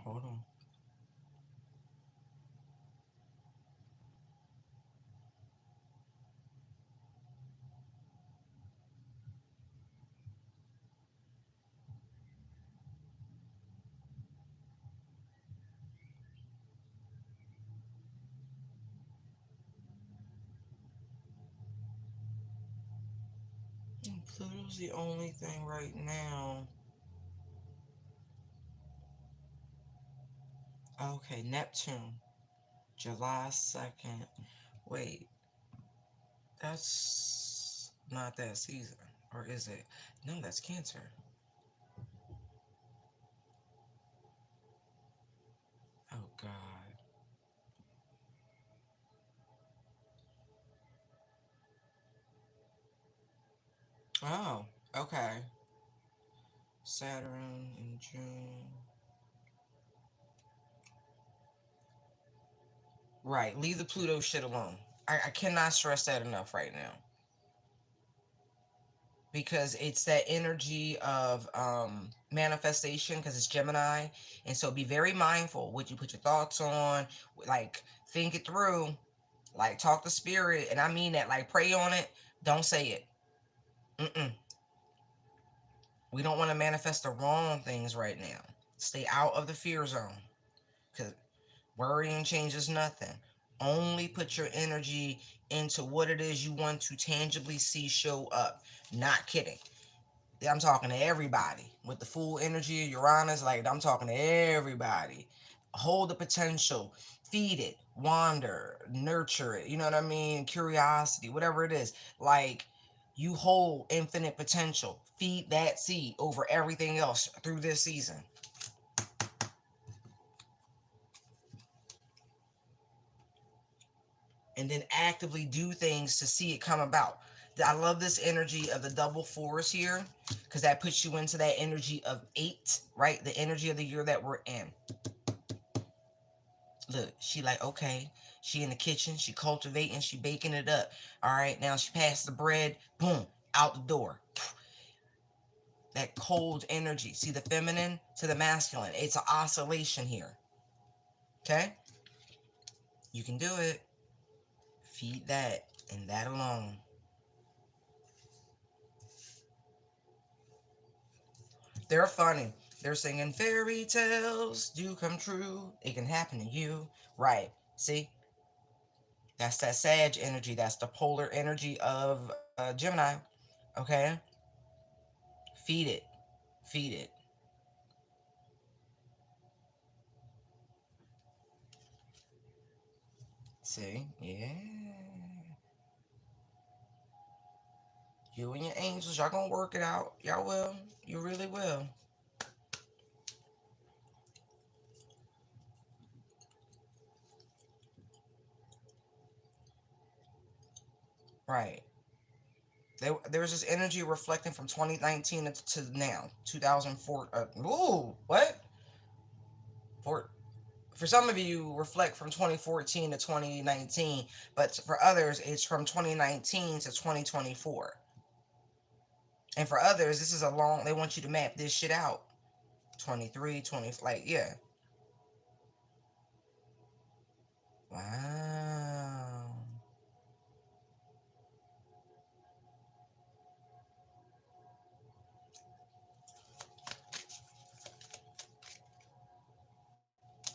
Hold on. Pluto's the only thing right now. Okay, Neptune, July 2nd. Wait, that's not that season. Or is it? No, that's Cancer. Oh, God. Oh, okay. Saturn in June. Right, leave the Pluto shit alone. I cannot stress that enough right now. Because it's that energy of manifestation because it's Gemini. And so be very mindful what you put your thoughts on, like think it through, like talk to spirit. And I mean that, like pray on it. Don't say it. Mm-mm. We don't want to manifest the wrong things right now. Stay out of the fear zone, because worrying changes nothing. Only put your energy into what it is you want to tangibly see show up. Not kidding. I'm talking to everybody with the full energy of Uranus. Like, I'm talking to everybody. Hold the potential, feed it, wander, nurture it. You know what I mean? Curiosity, whatever it is. Like, you hold infinite potential. Feed that seed over everything else through this season. And then actively do things to see it come about. I love this energy of the double fours here, because that puts you into that energy of 8, right? The energy of the year that we're in. Look, she like, okay, she in the kitchen, she cultivating, she baking it up. All right, now she passed the bread, boom, out the door. That cold energy. See the feminine to the masculine. It's an oscillation here. Okay? You can do it. Feed that and that alone. They're funny. They're singing fairy tales do come true. It can happen to you. Right. See? That's that Sag energy. That's the polar energy of Gemini. Okay? Feed it. Feed it. See? Yeah. You and your angels, y'all gonna work it out. Y'all will. You really will. Right. There's this energy reflecting from 2019 to now, 2004. Ooh, what? For some of you, reflect from 2014 to 2019, but for others, it's from 2019 to 2024. And for others, this is a long. They want you to map this shit out. 23, 20, like yeah. Wow.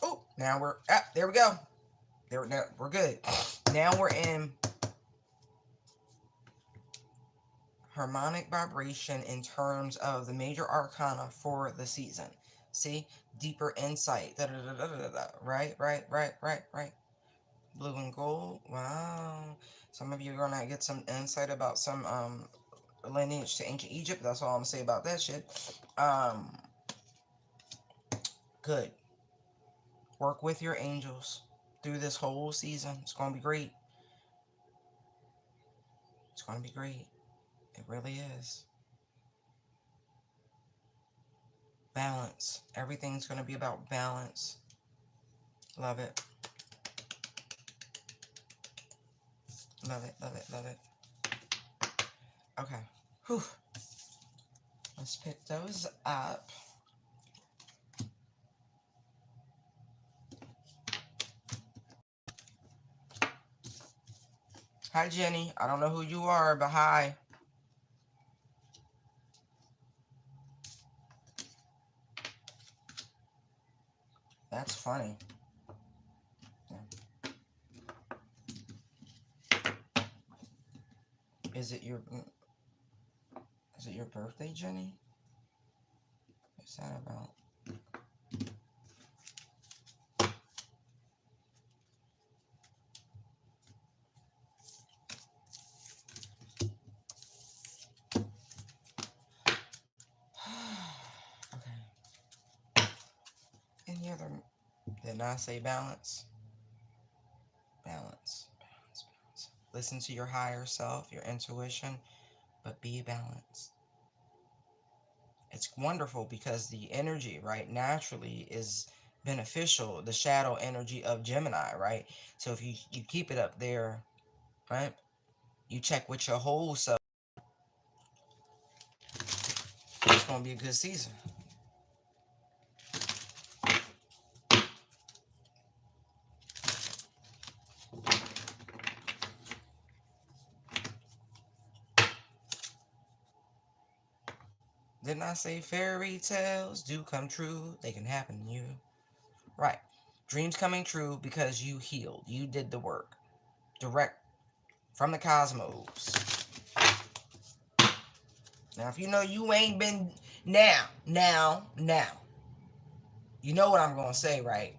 Oh, now there we go. Now we're good. Now we're in harmonic vibration in terms of the major arcana for the season. See, deeper insight. Da, da, da, da, da, da. Right, right, right, right, right. Blue and gold. Wow. Some of you are gonna get some insight about some lineage to ancient Egypt. That's all I'm gonna say about that shit. Um, good. Work with your angels through this whole season. It's gonna be great. It's gonna be great. It really is. Balance. Everything's gonna be about balance. Love it. Love it. Love it. Love it. Okay. Whew. Let's pick those up. Hi, Jenny. I don't know who you are, but hi. That's funny. Is it your is it your birthday, Jenny? What's that about? Okay. Any other? Did I say balance? Balance. Balance. Balance. Listen to your higher self, your intuition, but be balanced. It's wonderful because the energy, right, naturally is beneficial. The shadow energy of Gemini, right? So if you keep it up there, right? You check with your whole self. It's gonna be a good season. Didn't I say fairy tales do come true? They can happen to you. Right. Dreams coming true because you healed. You did the work. Direct from the cosmos. Now, if you know you ain't been now, you know what I'm going to say, right?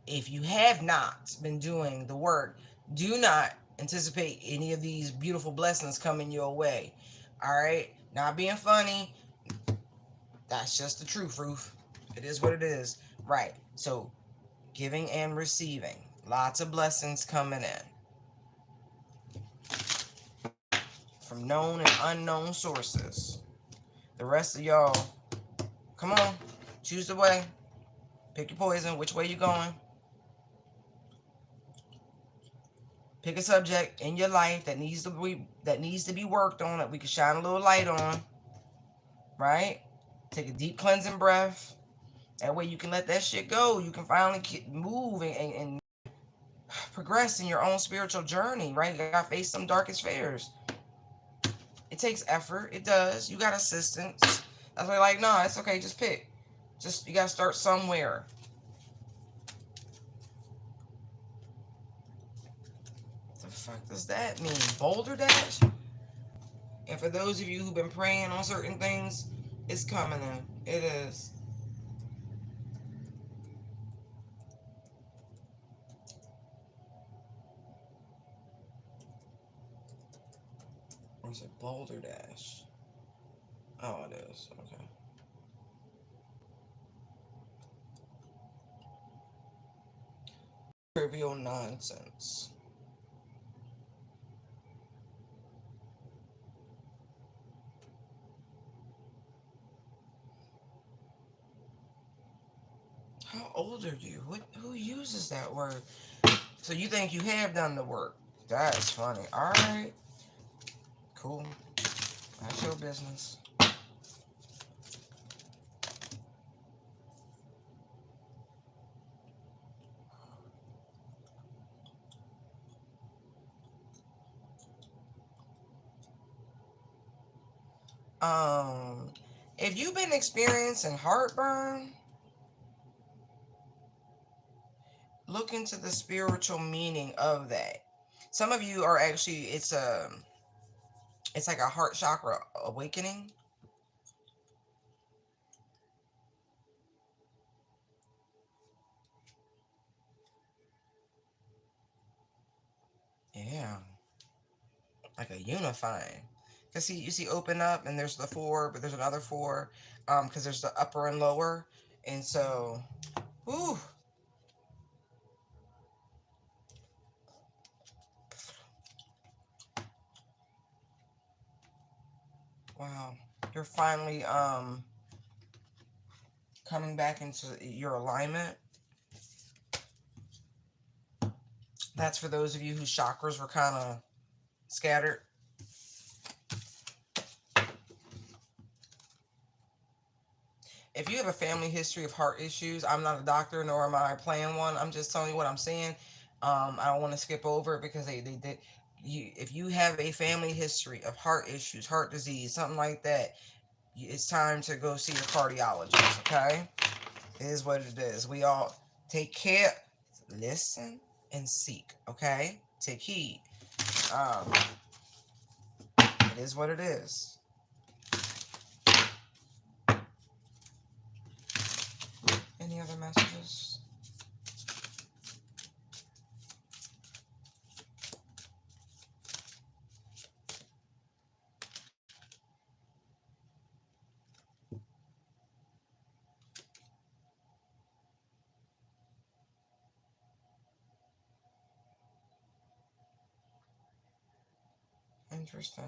If you have not been doing the work, do not anticipate any of these beautiful blessings coming your way. All right? Not being funny. That's just the truth, Ruth. It is what it is. Right. So, giving and receiving. Lots of blessings coming in from known and unknown sources. The rest of y'all, come on. Choose the way. Pick your poison. Which way you going? Pick a subject in your life that needs to be worked on, that we can shine a little light on, right? Take a deep cleansing breath. That way you can let that shit go. You can finally move and progress in your own spiritual journey, right? You gotta face some darkest fears. It takes effort. It does. You got assistance. That's why, like, no, it's okay. Just pick. Just, you gotta start somewhere. What the fuck does that mean? Boulder Dash? And for those of you who've been praying on certain things, it's coming in. It is. Or is it Boulder Dash? Oh, it is. Okay. Trivial nonsense. How old are you? Who uses that word? So you think you have done the work? That's funny. All right. Cool. That's your business. Um, if you've been experiencing heartburn, look into the spiritual meaning of that. Some of you are actually, it's like a heart chakra awakening. Yeah, like a unifying. Cause see, you see, open up, and there's the four, but there's another four. Cause there's the upper and lower, and so, whew, wow, you're finally coming back into your alignment. That's for those of you whose chakras were kind of scattered. If you have a family history of heart issues, I'm not a doctor, nor am I playing one. I'm just telling you what I'm saying. I don't want to skip over it because they you, if you have a family history of heart issues, heart disease, something like that, it's time to go see your cardiologist. Okay, it is what it is. We all take care, listen, and seek. Okay, take heed. Um, it is what it is. Any other messages? Interesting.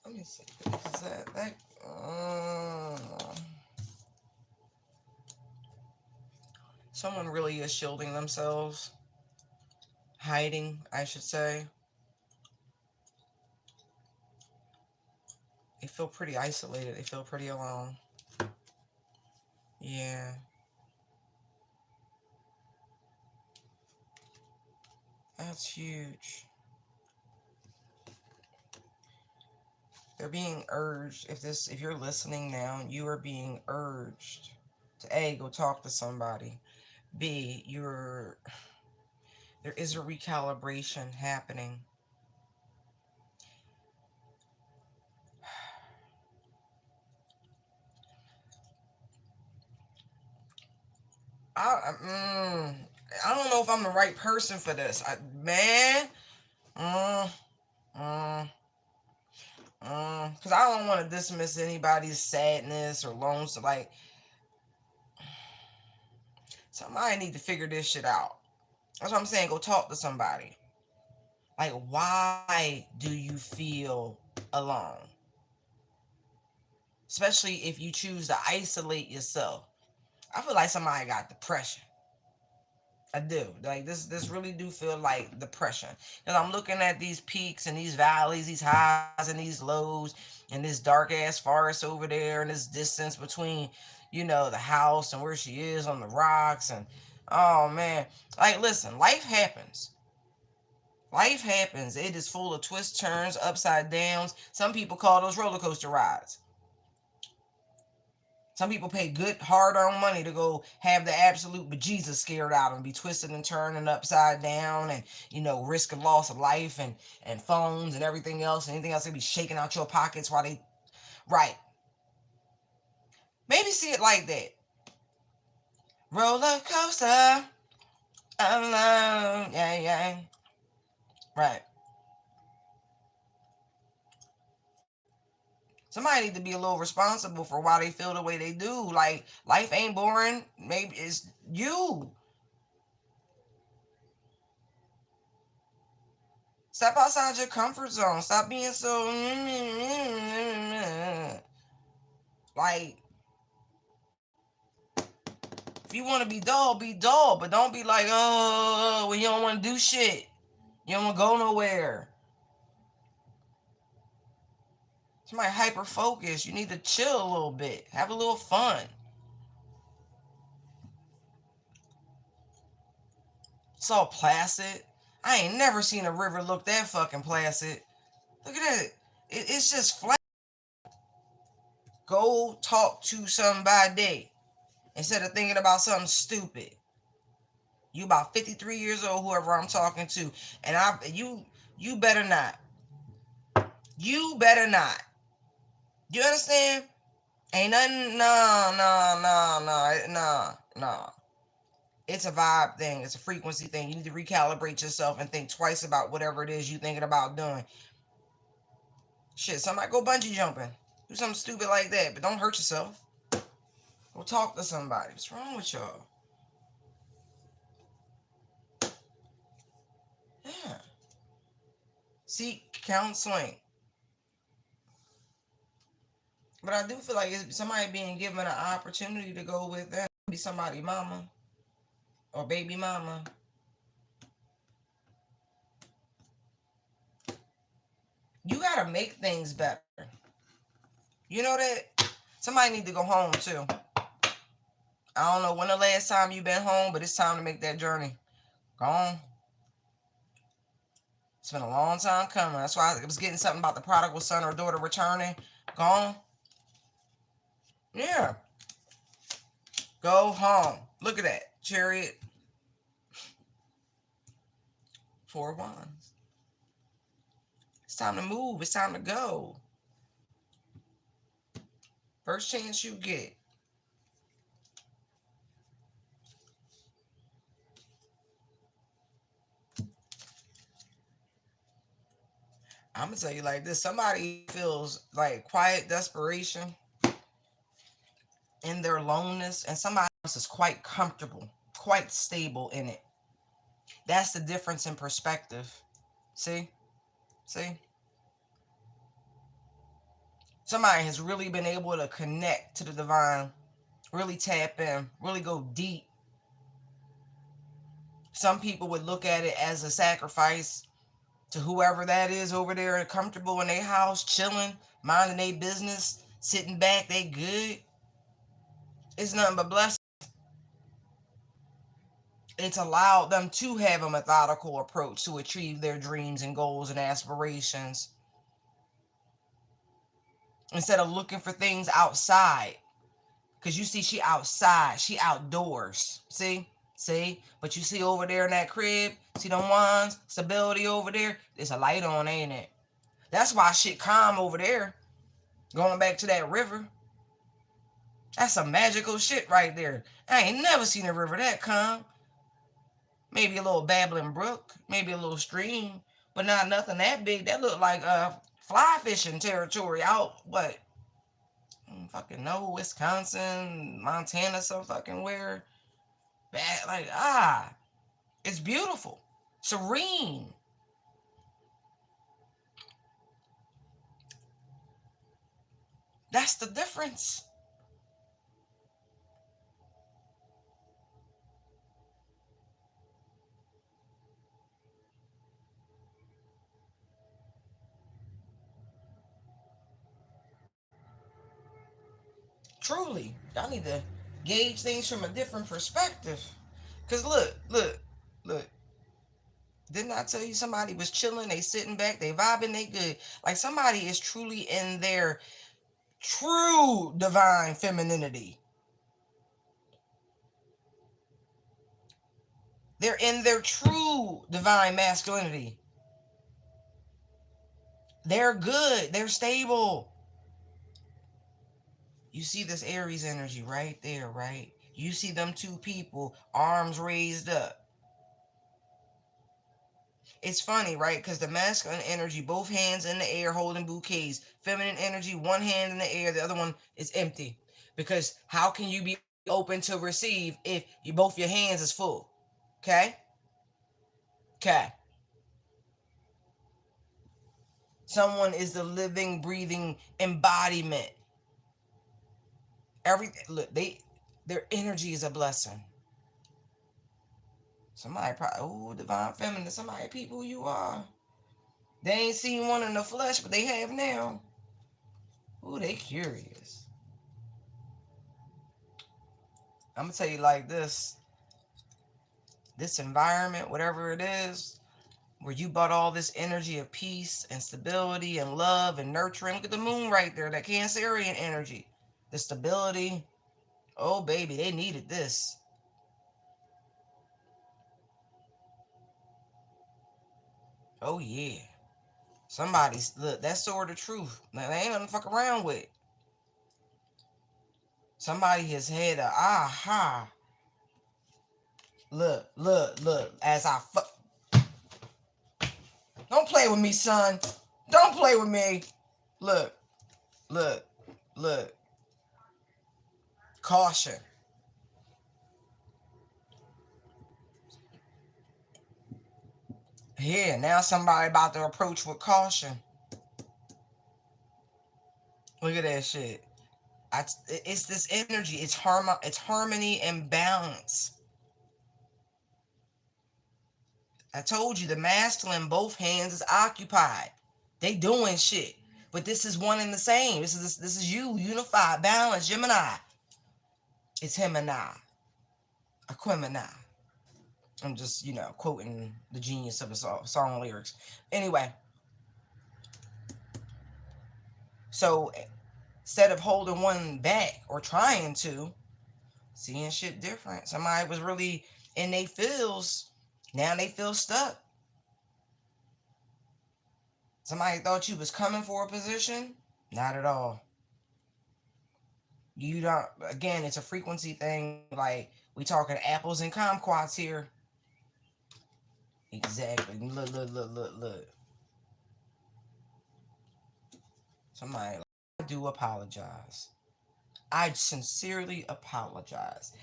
Let me see. Is that someone really is shielding themselves, hiding, I should say. They feel pretty isolated. They feel pretty alone. Yeah, that's huge. They're being urged. If you're listening now, you are being urged to A, go talk to somebody. B, there is a recalibration happening. I, mm, I don't know if I'm the right person for this. Man, mm, mm, because I don't want to dismiss anybody's sadness or loans. Like, somebody need to figure this shit out. That's what I'm saying. Go talk to somebody. Like, why do you feel alone? Especially if you choose to isolate yourself. I feel like somebody got depression. I do. Like, this really do feel like depression. Because I'm looking at these peaks and these valleys, these highs and these lows, and this dark ass forest over there, and this distance between, the house and where she is on the rocks. And oh man. Like, listen, life happens. Life happens. It is full of twists, turns, upside downs. Some people call those roller coaster rides. Some people pay good, hard-earned money to go have the absolute bejesus scared out of them, be twisted and turned and upside down, and risk of loss of life and phones and everything else, and anything else they be shaking out your pockets while they right. Maybe see it like that. Roller coaster, alone, yeah, yeah, right. Somebody need to be a little responsible for why they feel the way they do. Like, life ain't boring. Maybe it's you. Step outside your comfort zone. Stop being so like. If you want to be dull, but don't be like, oh, when you don't want to do shit. You don't want to go nowhere. Somebody hyper focused. You need to chill a little bit. Have a little fun. It's all placid. I ain't never seen a river look that fucking placid. Look at that. It's just flat. Go talk to somebody instead of thinking about something stupid. You about 53 years old, whoever I'm talking to, and you better not. You better not. You understand? Ain't nothing. No, no, no, no, no, no. It's a vibe thing. It's a frequency thing. You need to recalibrate yourself and think twice about whatever it is you thinking about doing. Shit, somebody go bungee jumping. Do something stupid like that, but don't hurt yourself. Go talk to somebody. What's wrong with y'all? Yeah. Seek counseling. But I do feel like it's somebody being given an opportunity to go with that. Be somebody mama or baby mama. You gotta make things better. You know that? Somebody need to go home too. I don't know when the last time you been home, but it's time to make that journey. Go on. It's been a long time coming. That's why I was getting something about the prodigal son or daughter returning. Go on. Yeah. Go home. Look at that. Chariot. 4 of Wands. It's time to move. It's time to go. First chance you get. I'm gonna tell you like this. Somebody feels like quiet desperation in their loneliness, and somebody else is quite comfortable, quite stable in it. That's the difference in perspective. See? See? Somebody has really been able to connect to the divine, really tap in, really go deep. Some people would look at it as a sacrifice to whoever that is over there, comfortable in their house, chilling, minding their business, sitting back, they good. It's nothing but blessing. It's allowed them to have a methodical approach to achieve their dreams and goals and aspirations instead of looking for things outside. Because you see, she outside, she outdoors. See? But you see over there in that crib, see them ones, stability over there, there's a light on, ain't it? That's why shit calm over there. Going back to that river. That's some magical shit right there. I ain't never seen a river that calm. Maybe a little babbling brook, maybe a little stream, but not nothing that big. That looked like fly fishing territory out what? I don't fucking know, Wisconsin, Montana, some fucking where. Bad, like it's beautiful, serene. That's the difference. Truly, y'all need to gauge things from a different perspective. Cause look. Didn't I tell you somebody was chilling? They sitting back, they vibing, they good. Like somebody is truly in their true divine femininity. They're in their true divine masculinity. They're good. They're stable. You see this Aries energy right there, right? You see them two people, arms raised up. It's funny, right? Because the masculine energy, both hands in the air holding bouquets. Feminine energy, one hand in the air, the other one is empty. Because how can you be open to receive if both your hands is full? Okay? Okay. Someone is the living, breathing embodiment. Look, their energy is a blessing. Somebody probably, oh, divine feminine, somebody peep who you are. They ain't seen one in the flesh, but they have now. Ooh, they curious. I'm gonna tell you like this environment, whatever it is, where you brought all this energy of peace and stability and love and nurturing. Look at the moon right there, that Cancerian energy. The stability. Oh, baby, they needed this. Oh, yeah. Somebody's, look, that's sort of truth. Now, they ain't nothing to fuck around with. Somebody has had a aha. Look. As I fuck. Don't play with me, son. Don't play with me. Look, look, look. Caution. Here, now somebody about to approach with caution. Look at that shit. It's this energy. It's harmony and balance. I told you the masculine, both hands is occupied. They doing shit. But this is one and the same. This is you, unified, balanced, Gemini. It's him and I. Aquemini. I'm just, quoting the genius of the song lyrics. Anyway, so instead of holding one back or trying to, seeing shit different. Somebody was really in they feels. Now they feel stuck. Somebody thought you was coming for a position. Not at all. You don't. Again, it's a frequency thing. Like we talking apples and kumquats here. Exactly. Look. Somebody. I do apologize. I sincerely apologize.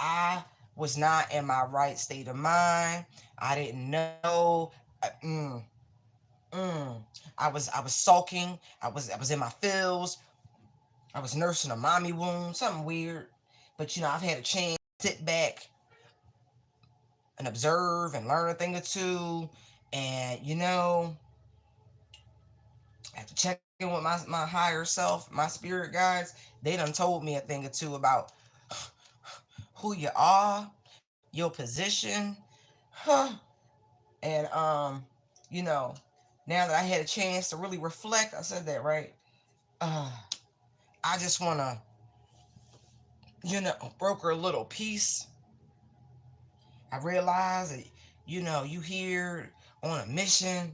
I was not in my right state of mind. I didn't know. Mm. I was sulking. I was in my feels. I was nursing a mommy wound, something weird. But I've had a chance to sit back and observe and learn a thing or two And after checking with my higher self, my spirit guides, they done told me a thing or two about who you are, your position, huh? And you know, now that I had a chance to really reflect, I said that right. Uh, I just wanna, broker a little peace. I realize that, you here on a mission.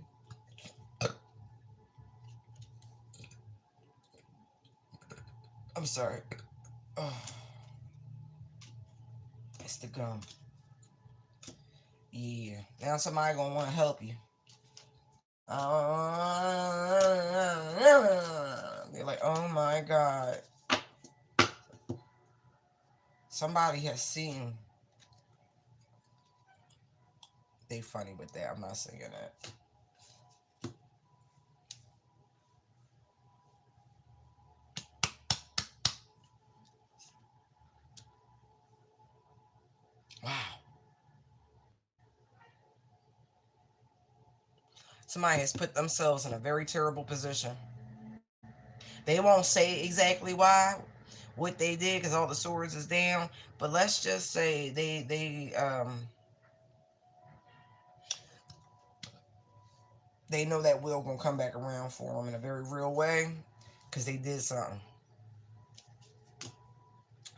I'm sorry. Oh, it's the gum. Yeah. Now somebody gonna want to help you. They're like, oh my God. Somebody has seen. They funny with that. I'm not saying that. Wow. Somebody has put themselves in a very terrible position. They won't say exactly why, what they did, because all the swords is down. But let's just say they know that will gonna come back around for them in a very real way, because they did something.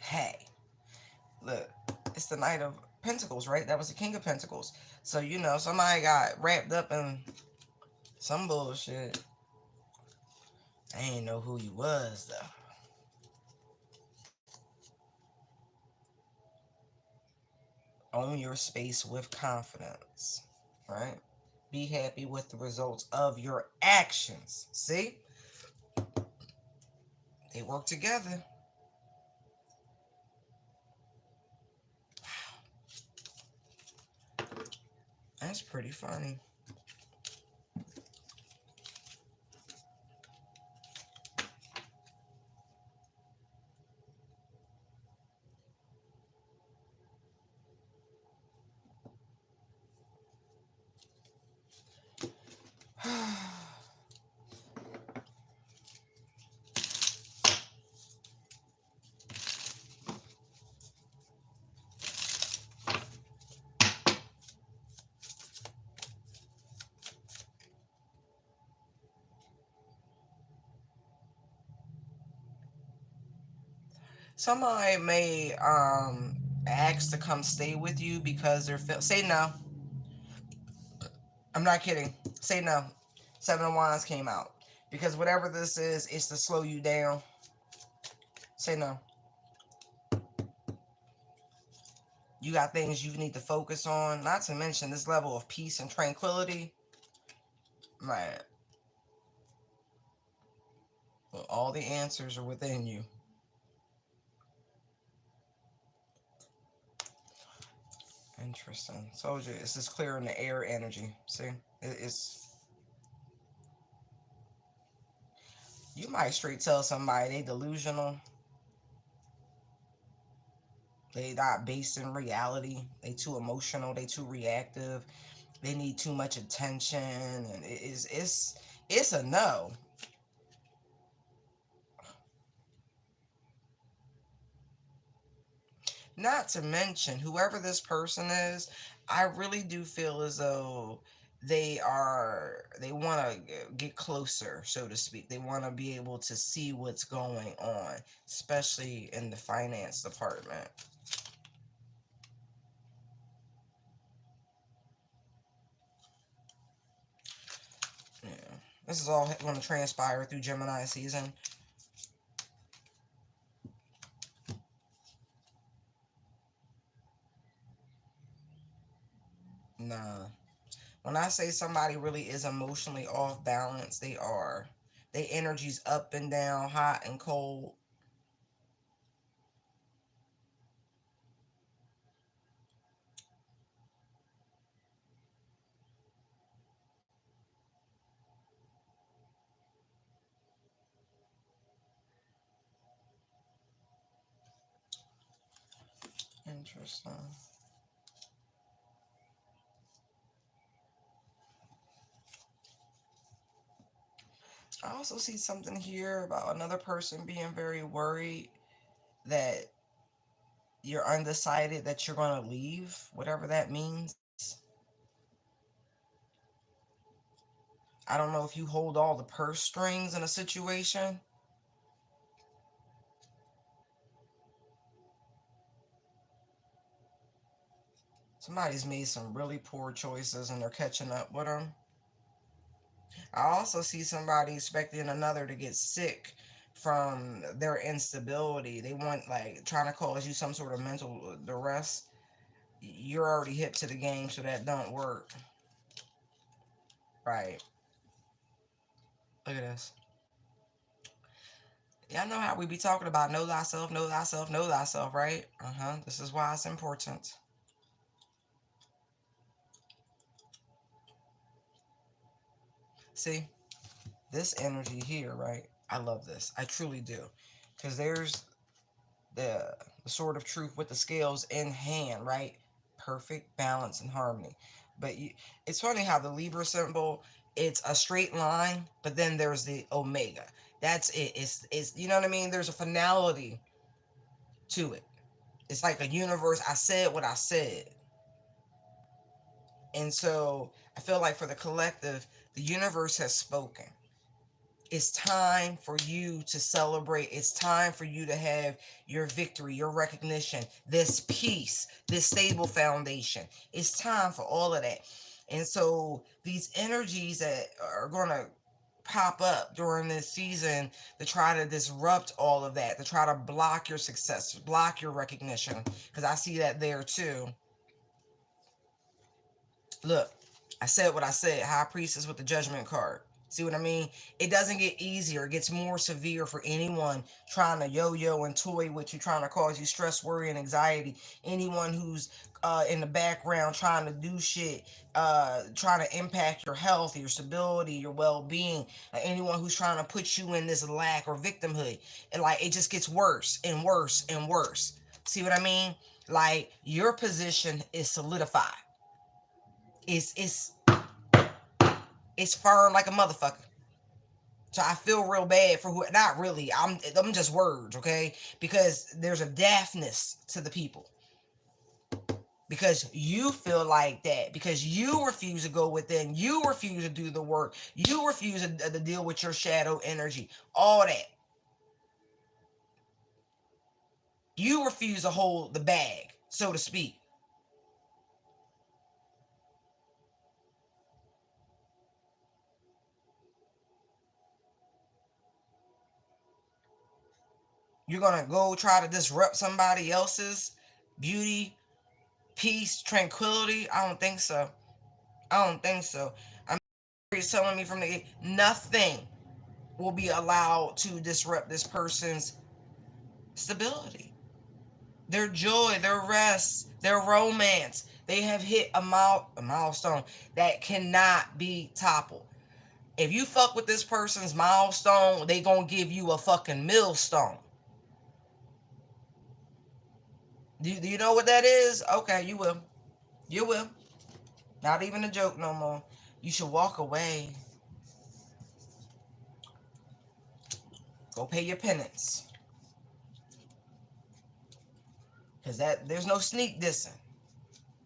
Hey, look, it's the Knight of Pentacles, right? That was the King of Pentacles. So somebody got wrapped up in some bullshit. I ain't know who you was though. Own your space with confidence, right? Be happy with the results of your actions. See? They work together. That's pretty funny. Somebody may ask to come stay with you because say no. I'm not kidding. Say no. Seven of Wands came out. Because whatever this is, it's to slow you down. Say no. You got things you need to focus on. Not to mention this level of peace and tranquility. Man, all the answers are within you. Interesting. Told you, it's just clearing the air energy. See? It's You might straight tell somebody they delusional. They not based in reality. They too emotional. They too reactive. They need too much attention, and it's a no. Not to mention whoever this person is, I really do feel as though they want to get closer, so to speak. They want to be able to see what's going on, especially in the finance department. Yeah. This is all going to transpire through Gemini season. Nah. When I say somebody really is emotionally off balance, they are. Their energy's up and down, hot and cold. Interesting. I also see something here about another person being very worried that you're undecided that you're going to leave, whatever that means. I don't know if you hold all the purse strings in a situation. Somebody's made some really poor choices and they're catching up with them. I also see somebody expecting another to get sick from their instability. They want, like, trying to cause you some sort of mental duress. You're already hip to the game, so that don't work. Right. Look at this. Y'all know how we be talking about know thyself, know thyself, know thyself, right? This is why it's important. See, this energy here, right? I love this. I truly do. Because there's the sword of truth with the scales in hand, right? Perfect balance and harmony. But it's funny how the Libra symbol, it's a straight line, but then there's the omega. That's it. It's you know what I mean? There's a finality to it. It's like a universe. I said what I said. And so I feel like for the collective, the universe has spoken. It's time for you to celebrate. It's time for you to have your victory, your recognition, this peace, this stable foundation. It's time for all of that. And so these energies that are going to pop up during this season to try to disrupt all of that, to try to block your success, block your recognition, because I see that there too. Look, I said what I said. High Priestess with the Judgment card. See what I mean? It doesn't get easier. It gets more severe for anyone trying to yo-yo and toy with you, trying to cause you stress, worry, and anxiety. Anyone who's in the background trying to do shit, trying to impact your health, your stability, your well-being. Anyone who's trying to put you in this lack or victimhood. And like it just gets worse and worse and worse. See what I mean? Like your position is solidified. It's it's firm like a motherfucker. So I feel real bad for who. Not really. I'm just words, okay? Because there's a daftness to the people. Because you feel like that. Because you refuse to go within. You refuse to do the work. You refuse to deal with your shadow energy. All that. You refuse to hold the bag, so to speak. You're gonna go try to disrupt somebody else's beauty, peace, tranquility. I don't think so. I don't think so. Is telling me from the nothing will be allowed to disrupt this person's stability, their joy, their rest, their romance. They have hit a milestone that cannot be toppled. If you fuck with this person's milestone, they gonna give you a fucking millstone. Do you know what that is? Okay, you will. You will. Not even a joke no more. You should walk away. Go pay your penance. Cause that there's no sneak dissing.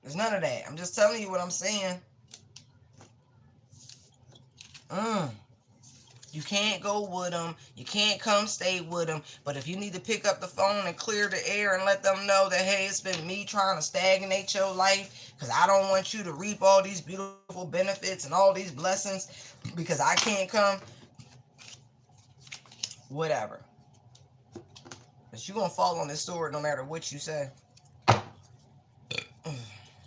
There's none of that. I'm just telling you what I'm saying. Mm. You can't go with them. You can't come stay with them. But if you need to pick up the phone and clear the air and let them know that, hey, it's been me trying to stagnate your life because I don't want you to reap all these beautiful benefits and all these blessings because I can't come, whatever. But you're going to fall on this sword no matter what you say.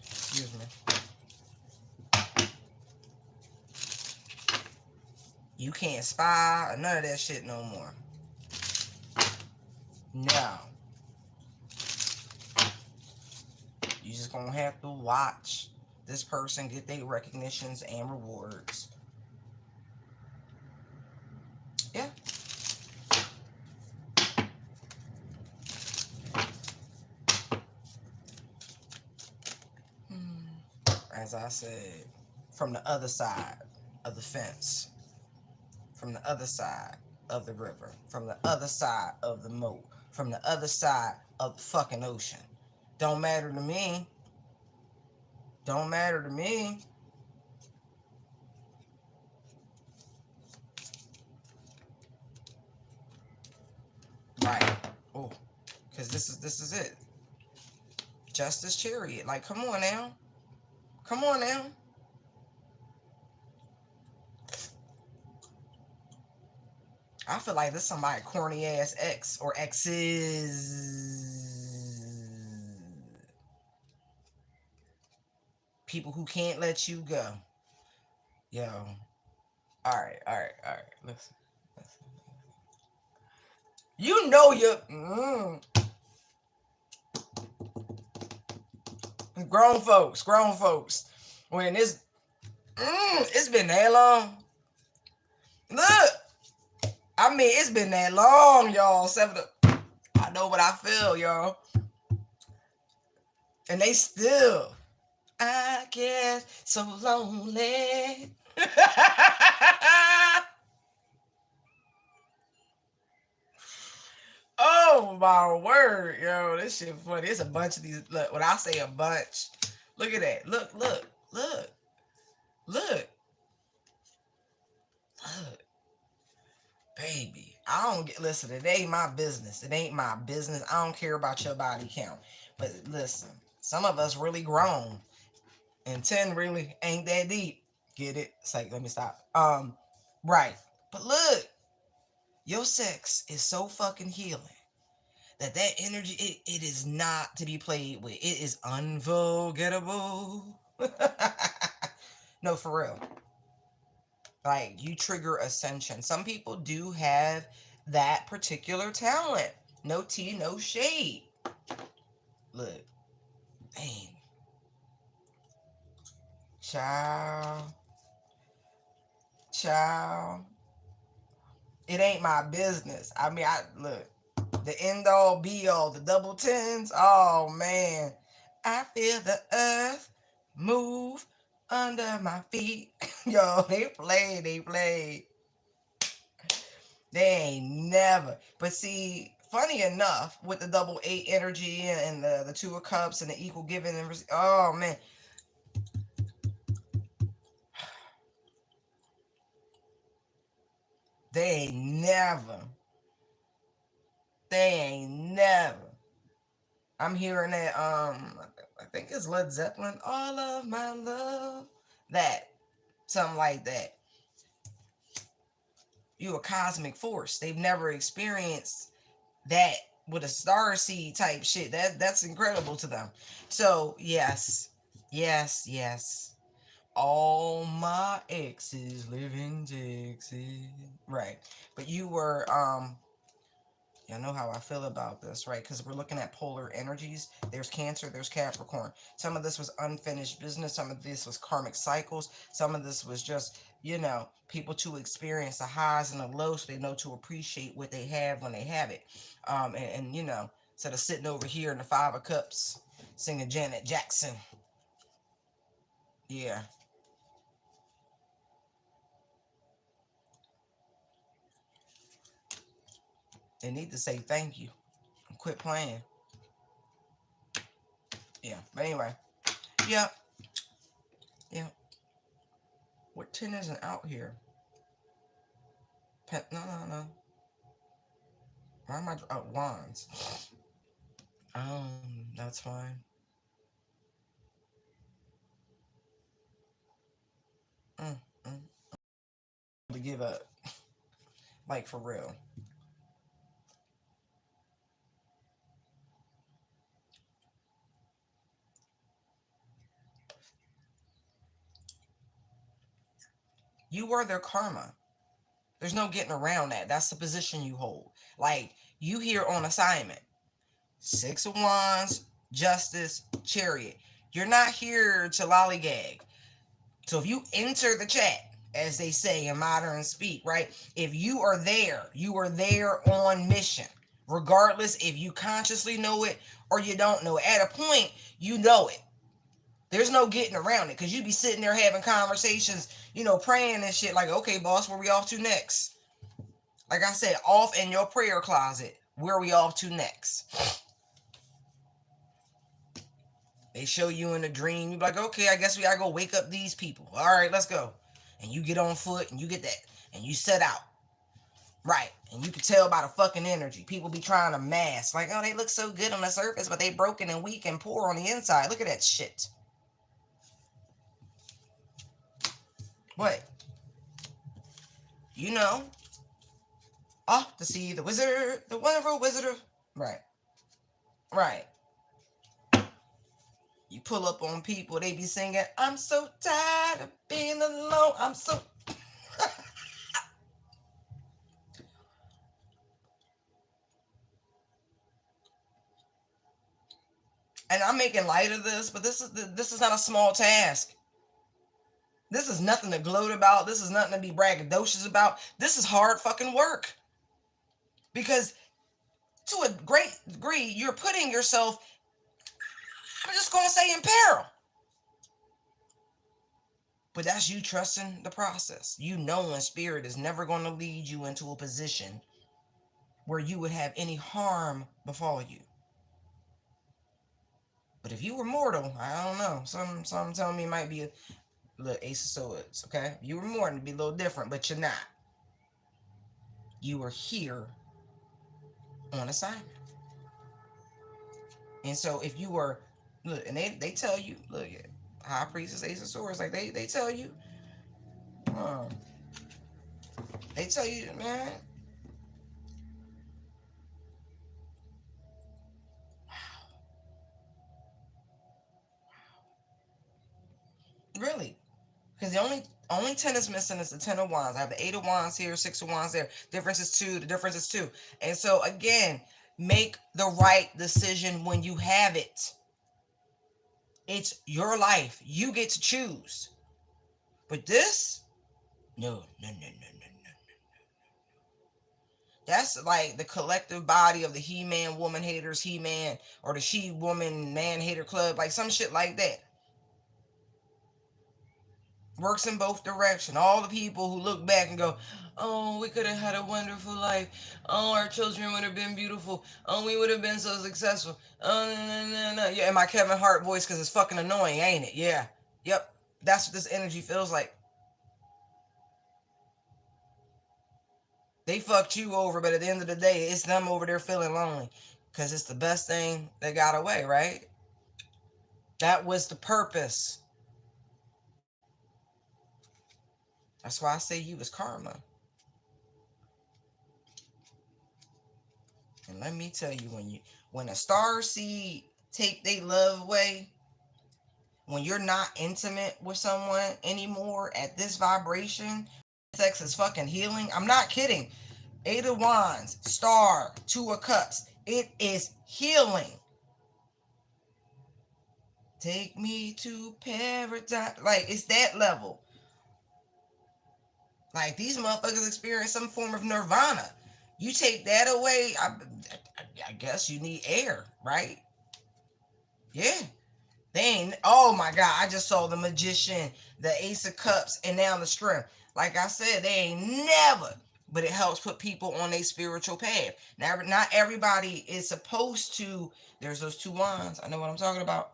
Excuse me. You can't spy or none of that shit no more. No. You just gonna have to watch this person get their recognitions and rewards. Yeah. As I said, from the other side of the fence. from the other side of the river, from the other side of the moat, from the other side of the fucking ocean. Don't matter to me. Don't matter to me. Right. Oh, because this is it. Justice Chariot. Like, come on now. Come on now. I feel like this somebody corny ass ex or exes. People who can't let you go. Yo. Alright, alright, alright. Listen. Listen. You know you grown folks. When it's been that long. Look. I mean, it's been that long, y'all. I know what I feel, y'all. And they still, I get so lonely. Oh my word, yo, this shit funny. It's a bunch of these. Look, when I say a bunch, look at that. Look, look, look, look, look, baby. I don't get. Listen, it ain't my business. It ain't my business. I don't care about your body count. But listen, some of us really grown, and 10 really ain't that deep. Get it? It's like, let me stop. Right. But look, your sex is so fucking healing that energy, it is not to be played with. It is unforgettable. No, for real. Like, you trigger ascension. Some people do have that particular talent. No tea, no shade. Look, dang. Child. Child. It ain't my business. I mean, look, the end all be all, the double tens. Oh man, I feel the earth move under my feet. Yo, they play. They ain't never. But see, funny enough, with the double eight energy and the two of cups and the equal giving and oh man, they ain't never. They ain't never. I'm hearing that I think it's Led Zeppelin, All of My Love. That. Something like that. You a cosmic force. They've never experienced that with a star seed type shit. That's incredible to them. So yes. Yes, yes. All my exes live in Texas. Right. But you were y'all know how I feel about this, right? Because we're looking at polar energies. There's Cancer, there's Capricorn. Some of this was unfinished business. Some of this was karmic cycles. Some of this was just, people to experience the highs and the lows so they know to appreciate what they have when they have it. Instead of sitting over here in the Five of Cups singing Janet Jackson. Yeah. They need to say thank you and quit playing. Yeah. But anyway. Yeah. Yeah. What 10 isn't out here? No, no, no. Why am I? Oh, wands. That's fine. Mm, mm. To give up, like for real. You are their karma. There's no getting around that. That's the position you hold. Like, you here on assignment. Six of Wands, Justice, Chariot. You're not here to lollygag. So if you enter the chat, as they say in modern speak, right? If you are there on mission. Regardless if you consciously know it or you don't know it. At a point, you know it. There's no getting around it because you be sitting there having conversations, praying and shit like, okay, boss, where we off to next? Like I said, off in your prayer closet. Where are we off to next? They show you in a dream. You be like, okay, I guess we gotta go wake up these people. All right, let's go. And you get on foot and you get that. And you set out. Right. And you can tell by the fucking energy. People be trying to mask. Like, oh, they look so good on the surface, but they broken and weak and poor on the inside. Look at that shit. What? You know. Off to see the wizard, the wonderful wizard. Right. Right. You pull up on people, they be singing, I'm so tired of being alone. I'm so. And I'm making light of this, but this is not a small task. This is nothing to gloat about. This is nothing to be braggadocious about. This is hard fucking work. Because to a great degree, you're putting yourself, I'm just going to say, in peril. But that's you trusting the process. You knowing spirit is never going to lead you into a position where you would have any harm befall you. But if you were mortal, I don't know. Some tell me it might be a little Ace of Swords, okay? If you were mortal, it'd be a little different, but you're not. You are here on assignment. And so if you were, look, and they tell you, look, High Priestess, Ace of Swords, like they tell you, um, they tell you, man, really. Because the only 10 is missing is the 10 of wands. I have the 8 of wands here, 6 of wands there. Difference is 2. The difference is 2. And so again, make the right decision when you have it. It's your life. You get to choose. But this, no, no, no, no, no, no. That's like the collective body of the He-Man woman haters, He-Man, or the She-Woman man hater club, like some shit like that. Works in both directions. All the people who look back and go, oh, we could have had a wonderful life. Oh, our children would have been beautiful. Oh, we would have been so successful. Oh, no, no, no. Yeah, and my Kevin Hart voice because it's fucking annoying, ain't it? Yeah. Yep. That's what this energy feels like. They fucked you over, but at the end of the day, it's them over there feeling lonely because it's the best thing that got away, right? That was the purpose. That's why I say you was karma. And let me tell you, when a star seed take their love away, when you're not intimate with someone anymore at this vibration, sex is fucking healing. I'm not kidding. 8 of Wands, Star, 2 of Cups. It is healing. Take me to paradise. Like, it's that level. Like, these motherfuckers experience some form of nirvana. You take that away, I guess you need air, right? Yeah. They ain't, oh my God, I just saw the Magician, the Ace of Cups, and now the Strength. Like I said, they ain't never, but it helps put people on a spiritual path. Now, not everybody is supposed to, there's those 2 wands. I know what I'm talking about.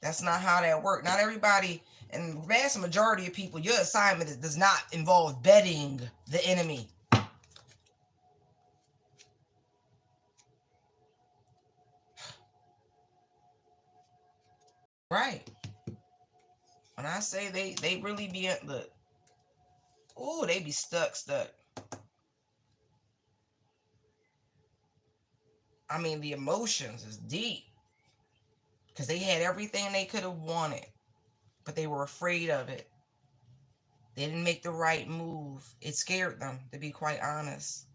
That's not how that works. Not everybody, and the vast majority of people, your assignment does not involve betting the enemy. Right. When I say they really be, look, oh, they be stuck. I mean, the emotions is deep because they had everything they could have wanted, but they were afraid of it. They didn't make the right move. It scared them, to be quite honest.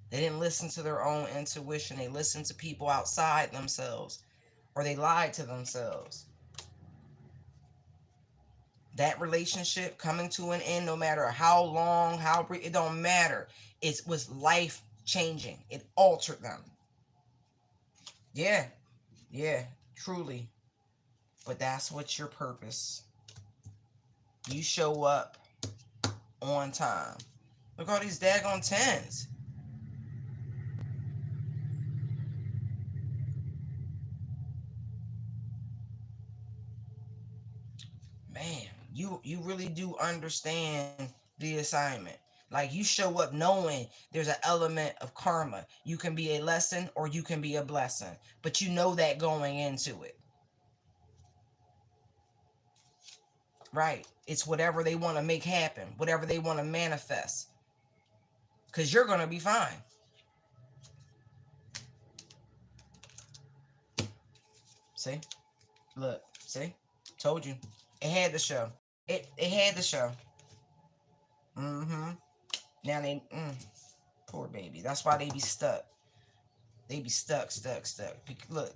They didn't listen to their own intuition. They listened to people outside themselves, or they lied to themselves. That relationship coming to an end, no matter how long, how brief, it don't matter. It was life changing. It altered them. Yeah. Yeah, truly. But that's what's your purpose. You show up on time. Look at all these daggone tens. Man, you really do understand the assignment. Like you show up knowing there's an element of karma. You can be a lesson or you can be a blessing. But you know that going into it. Right. It's whatever they want to make happen, whatever they want to manifest. Cause you're gonna be fine. See? Look, see? Told you. It had to show. It had to show. Mm-hmm. Now poor baby. That's why they be stuck. They be stuck. Look,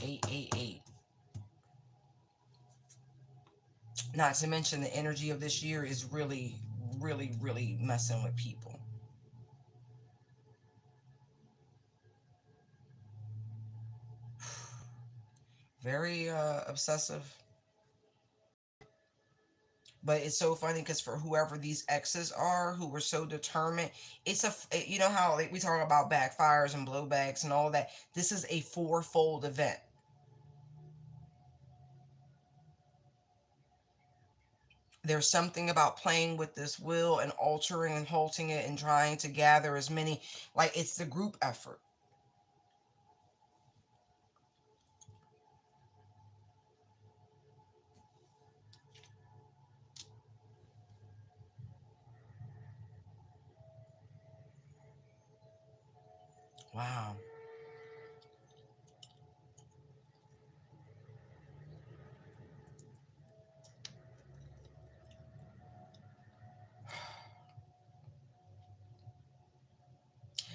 888. Not to mention the energy of this year is really messing with people. Very obsessive. But it's so funny because for whoever these exes are who were so determined, it's you know how like, we talk about backfires and blowbacks and all that. This is a fourfold event. There's something about playing with this will and altering and halting it and trying to gather as many, like it's the group effort. Wow.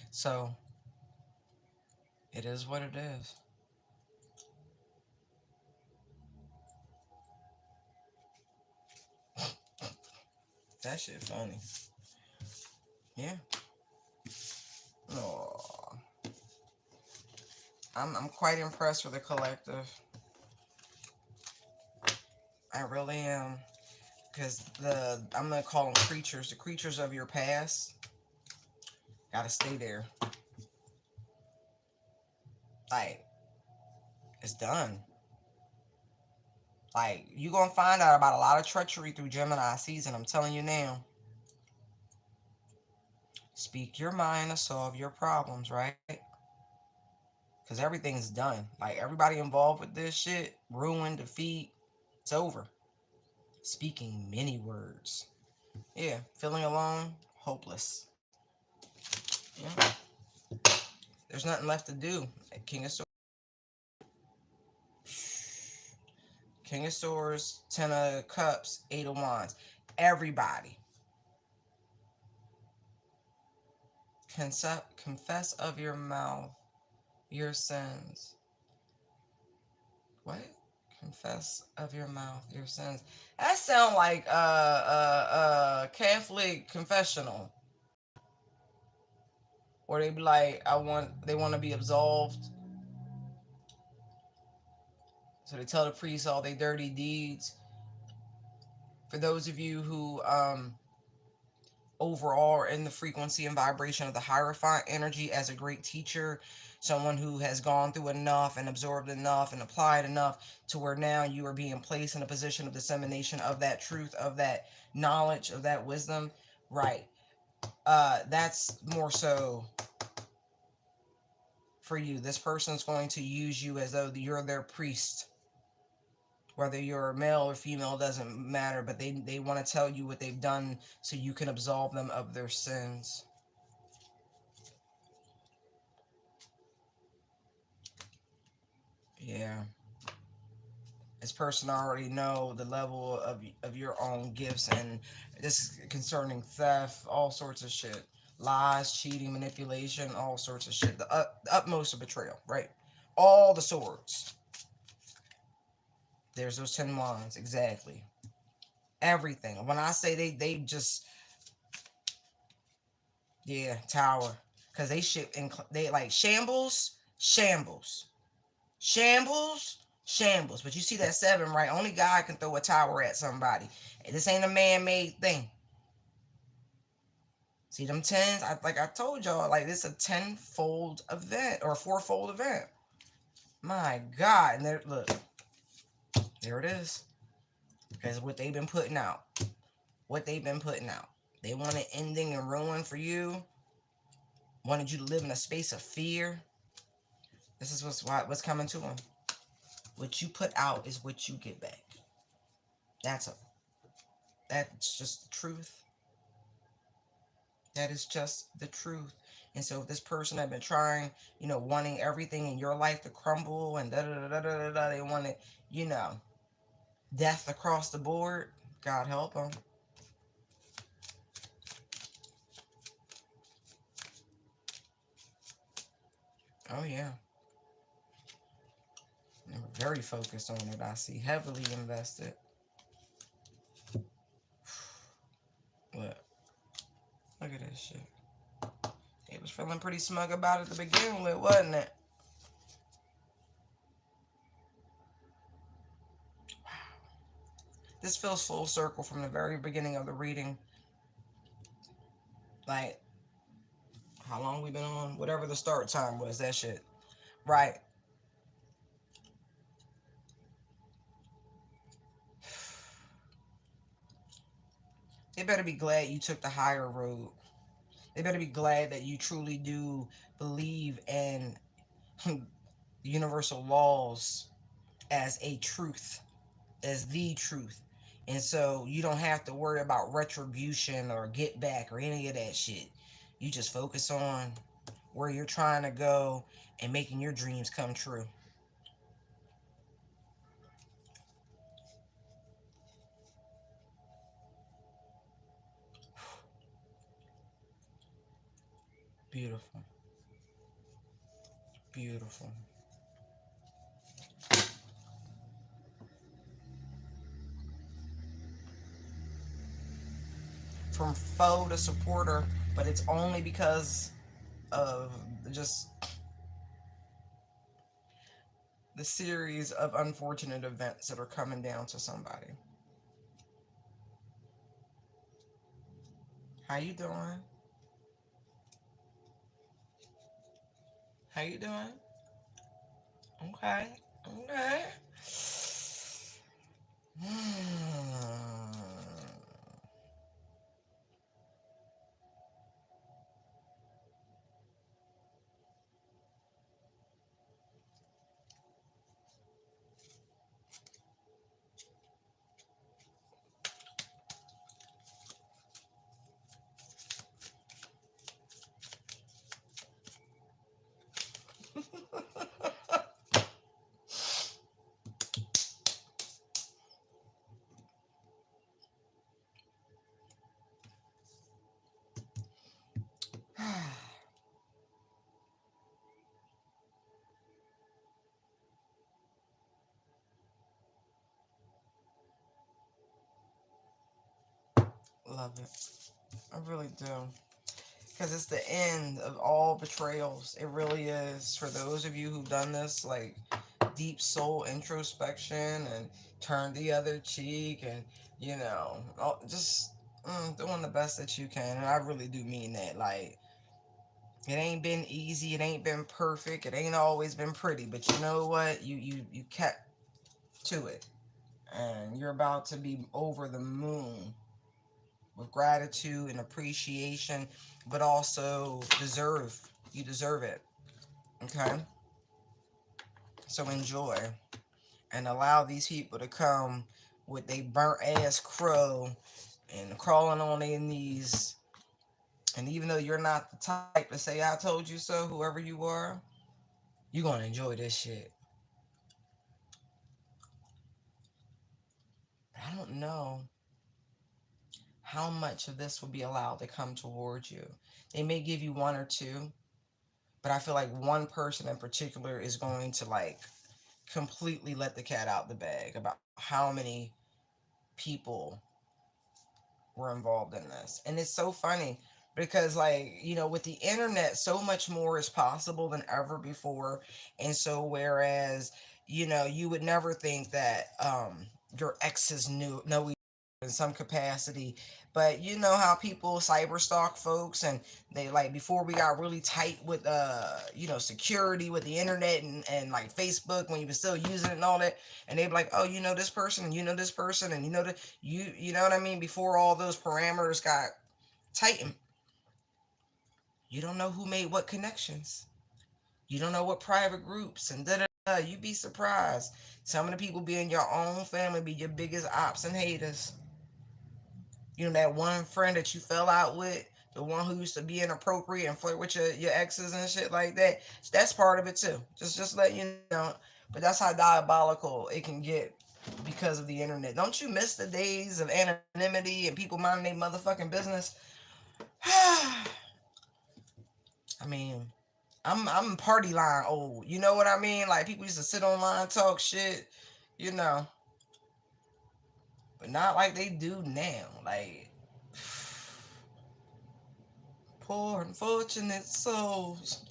So it is what it is. That shit funny. Yeah. Oh, I'm quite impressed with the collective. I really am. Because I'm gonna call them creatures. The creatures of your past gotta stay there. Like it's done. Like you gonna find out about a lot of treachery through Gemini season. I'm telling you now. Speak your mind to solve your problems, right? Because everything's done. Like everybody involved with this shit, ruin, defeat, it's over. Speaking many words. Yeah, feeling alone, hopeless. Yeah, there's nothing left to do. King of Swords, King of Swords, Ten of Cups, Eight of Wands. Everybody, confess of your mouth your sins. What? Confess of your mouth your sins. That sound like Catholic confessional, where they be like, they want to be absolved, so they tell the priest all their dirty deeds. For those of you who overall are in the frequency and vibration of the Hierophant energy as a great teacher, someone who has gone through enough and absorbed enough and applied enough to where now you are being placed in a position of dissemination of that truth, of that knowledge, of that wisdom. Right. That's more so for you. This person's going to use you as though you're their priest. Whether you're male or female doesn't matter, but they want to tell you what they've done so you can absolve them of their sins. Yeah. This person already know the level of your own gifts, and this is concerning theft, all sorts of shit, lies, cheating, manipulation, all sorts of shit. The utmost of betrayal, right? All the swords. There's those 10 wands, exactly. Everything. When I say they just, yeah, tower, because they shit and they like shambles, shambles. Shambles, shambles. But you see that seven, right? Only God can throw a tower at somebody. This ain't a man-made thing. See them tens? Like I told y'all, like this is a tenfold event or a fourfold event. My God. And there, look, there it is. Because what they've been putting out. What they've been putting out. They want an ending and ruin for you. Wanted you to live in a space of fear. This is what's coming to them. What you put out is what you get back. That's a that's just the truth. That is just the truth. And so if this person had been trying, wanting everything in your life to crumble and da da da da da da, they wanted, you know, death across the board. God help them. Oh yeah, they were very focused on it. I see, heavily invested. Look, look at this shit. They was feeling pretty smug about it to begin with, wasn't it? This feels full circle from the very beginning of the reading. Like, how long we been on? Whatever the start time was, that shit. Right. They better be glad you took the higher road. They better be glad that you truly do believe in universal laws as a truth, as the truth. And so you don't have to worry about retribution or get back or any of that shit. You just focus on where you're trying to go and making your dreams come true. Beautiful. Beautiful. From foe to supporter, but it's only because of just the series of unfortunate events that are coming down to somebody. How you doing? How you doing? Okay. Okay. Love it. I really do. Because it's the end of all betrayals. It really is. For those of you who've done this, like deep soul introspection and turn the other cheek and, just doing the best that you can. And I really do mean that. Like, it ain't been easy. It ain't been perfect. It ain't always been pretty. But you know what? You kept to it. And you're about to be over the moon with gratitude and appreciation, but also you deserve it. Okay? So enjoy and allow these people to come with they burnt ass crow and crawling on their knees. And even though you're not the type to say I told you so, whoever you are, you're gonna enjoy this shit. I don't know how much of this will be allowed to come towards you. They may give you one or two, but I feel like one person in particular is going to like completely let the cat out the bag about how many people were involved in this. And it's so funny because, like, with the internet, so much more is possible than ever before. And so whereas, you would never think that your exes know in some capacity. But you know how people cyber stalk folks, and they, like, before we got really tight with security with the internet, and like Facebook, when you were still using it and all that, and they'd be like, oh, this person, and this person, and you know what I mean, before all those parameters got tightened. You don't know who made what connections. You don't know what private groups and da da da. You be surprised. Some of the people be in your own family be your biggest ops and haters. That one friend that you fell out with, the one who used to be inappropriate and flirt with your exes and shit like that. That's part of it too. Just let you know. But that's how diabolical it can get because of the internet. Don't you miss the days of anonymity and people minding their motherfucking business? I mean, I'm party line old. You know what I mean? Like, people used to sit online, talk shit, you know, but not like they do now. Like, poor unfortunate souls.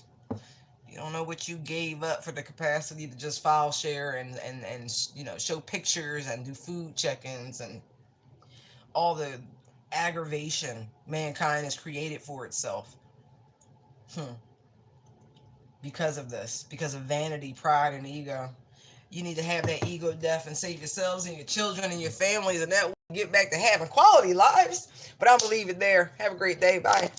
You don't know what you gave up for the capacity to just file share and show pictures and do food check-ins and all the aggravation mankind has created for itself. Hmm. Because of this, because of vanity, pride, and ego. You need to have that ego death and save yourselves and your children and your families, and that will get back to having quality lives. But I'm going to leave it there. Have a great day. Bye.